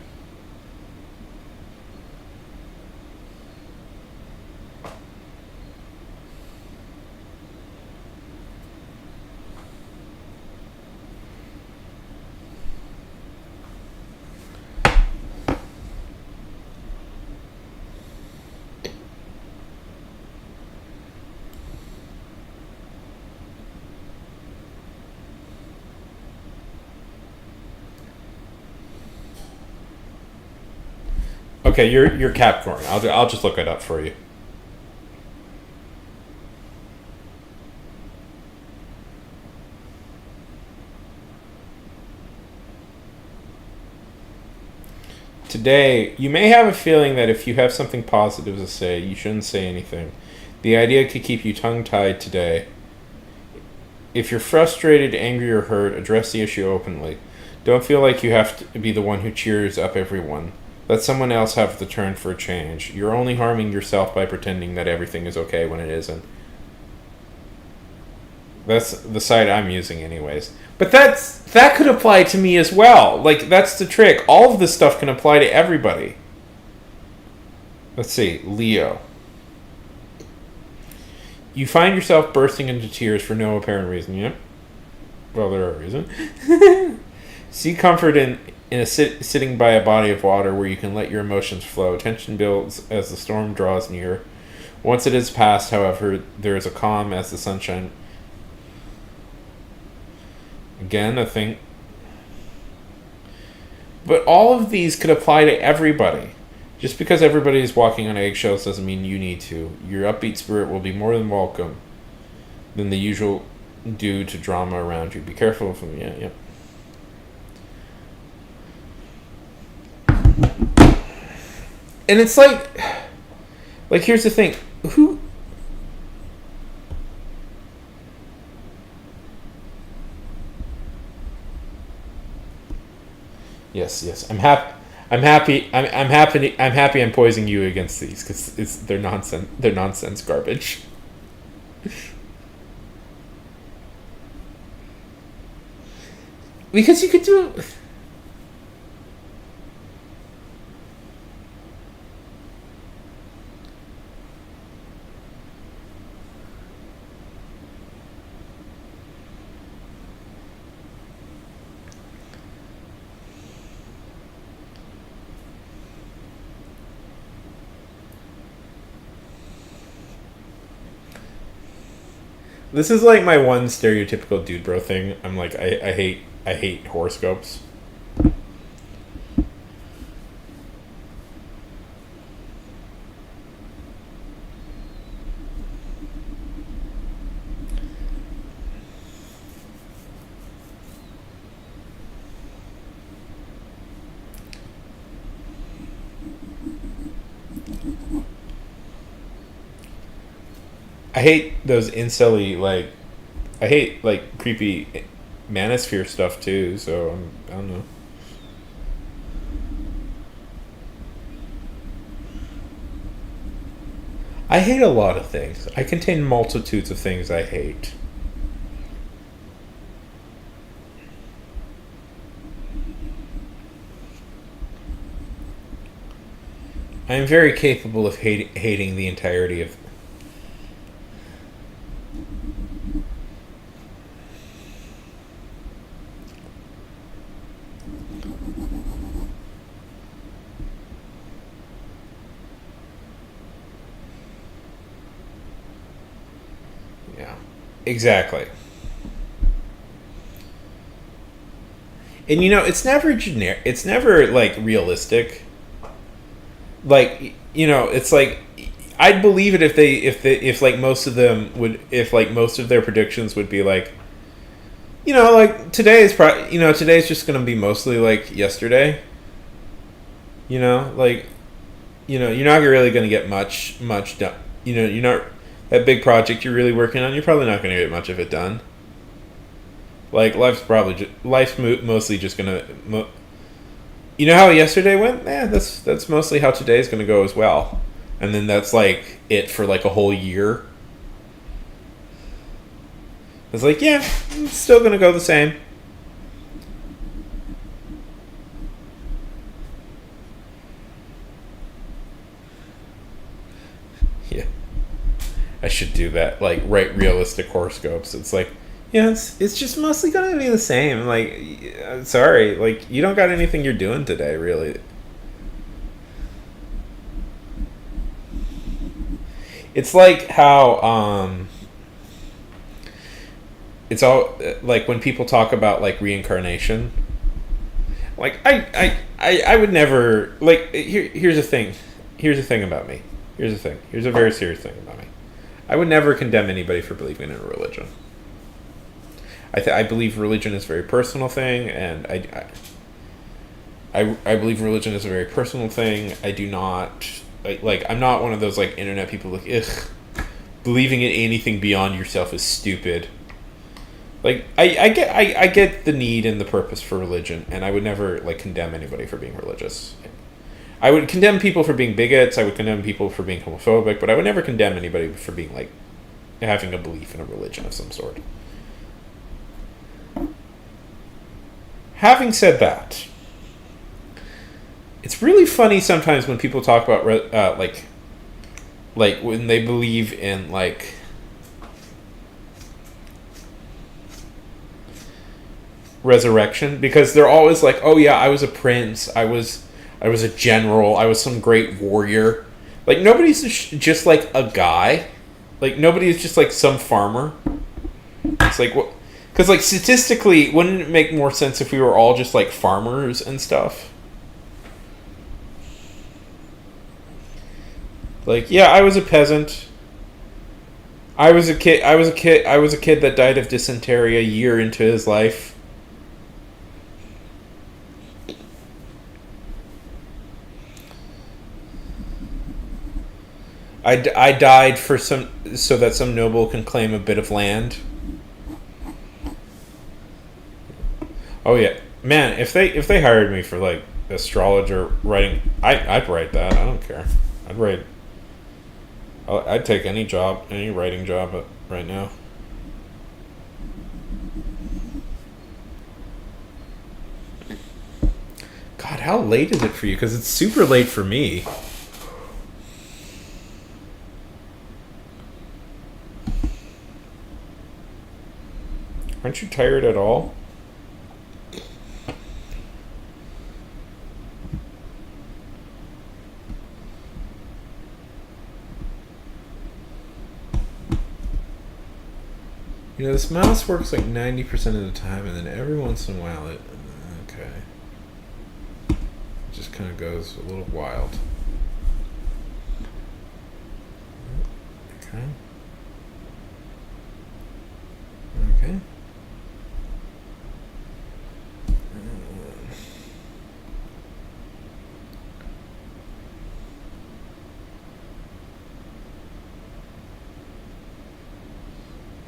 Okay, you're Capricorn. I'll just look it up for you. Today, you may have a feeling that if you have something positive to say, you shouldn't say anything. The idea could keep you tongue-tied today. If you're frustrated, angry, or hurt, address the issue openly. Don't feel like you have to be the one who cheers up everyone. Let someone else have the turn for a change. You're only harming yourself by pretending that everything is okay when it isn't. That's the side I'm using anyways. But that could apply to me as well. Like, that's the trick. All of this stuff can apply to everybody. Let's see. Leo. You find yourself bursting into tears for no apparent reason. Yep. Well, there are reasons. See comfort in sitting by a body of water where you can let your emotions flow. Tension builds as the storm draws near. Once it is past, however, there is a calm as the sunshine. Again, I think. But all of these could apply to everybody. Just because everybody is walking on eggshells doesn't mean you need to. Your upbeat spirit will be more than welcome than the usual due to drama around you. Be careful of them. Yeah, yeah. And it's like here's the thing. Who? Yes, yes. I'm happy. I'm happy. I'm happy. I'm happy. I'm poisoning you against these because they're nonsense. They're nonsense garbage. Because you could do. This is like my one stereotypical dude bro thing. I'm like I hate horoscopes. I hate those incelly I hate like creepy manosphere stuff too. So I don't know. I hate a lot of things. I contain multitudes of things I hate. I am very capable of hating the entirety of. Yeah, exactly. And it's never generic. It's never like realistic. Like it's like I'd believe it if like most of them would if like most of their predictions would be like like today is probably today's just gonna be mostly like yesterday. Like you're not really gonna get much done. You're not that big project you're really working on. You're probably not gonna get much of it done. Like life's mostly just gonna. How yesterday went? That's mostly how today's gonna go as well, and then that's like it for like a whole year. It's like it's still gonna go the same. Yeah, I should do that. Like write realistic horoscopes. It's like it's just mostly gonna be the same. Like, sorry, like you don't got anything you're doing today, really. It's like how it's all like when people talk about like reincarnation. Like I would never like here's the thing. Here's the thing about me. Here's the thing. Here's a very serious thing about me. I would never condemn anybody for believing in a religion. I believe religion is a very personal thing, and I believe religion is a very personal thing. I do not I'm not one of those like internet people like ugh, believing in anything beyond yourself is stupid. Like I get the need and the purpose for religion, and I would never like condemn anybody for being religious. I would condemn people for being bigots. I would condemn people for being homophobic, but I would never condemn anybody for being like having a belief in a religion of some sort. Having said that, it's really funny sometimes when people talk about like when they believe in like resurrection, because they're always like, oh yeah, I was a prince, I was a general, I was some great warrior. Like nobody's just like a guy. Like nobody is just like some farmer. It's like what. Because, like, statistically, wouldn't it make more sense if we were all just, like, farmers and stuff? Like, yeah, I was a peasant. I was a kid. I was a kid that died of dysentery a year into his life. I died for some so that some noble can claim a bit of land. Oh yeah, man! If they hired me for like astrologer writing, I'd write that. I don't care. I'd write. I'd take any job, any writing job right now. God, how late is it for you? Because it's super late for me. Aren't you tired at all? You know, this mouse works like 90% of the time, and then every once in a while it. Okay. It just kind of goes a little wild. Okay. Okay.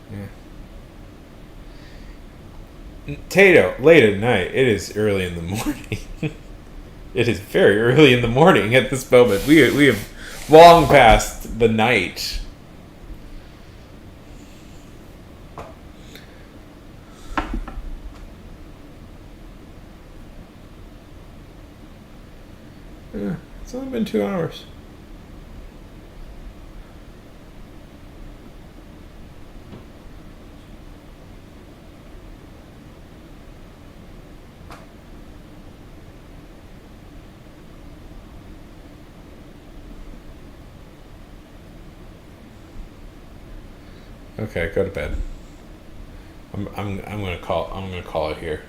Yeah. Tato, late at night. It is early in the morning. It is very early in the morning at this moment. We have long past the night. Yeah, it's only been 2 hours. Okay, go to bed. I'm gonna call it here.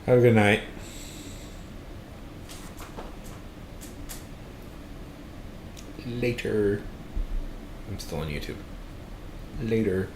Have a good night. Later. I'm still on YouTube. Later.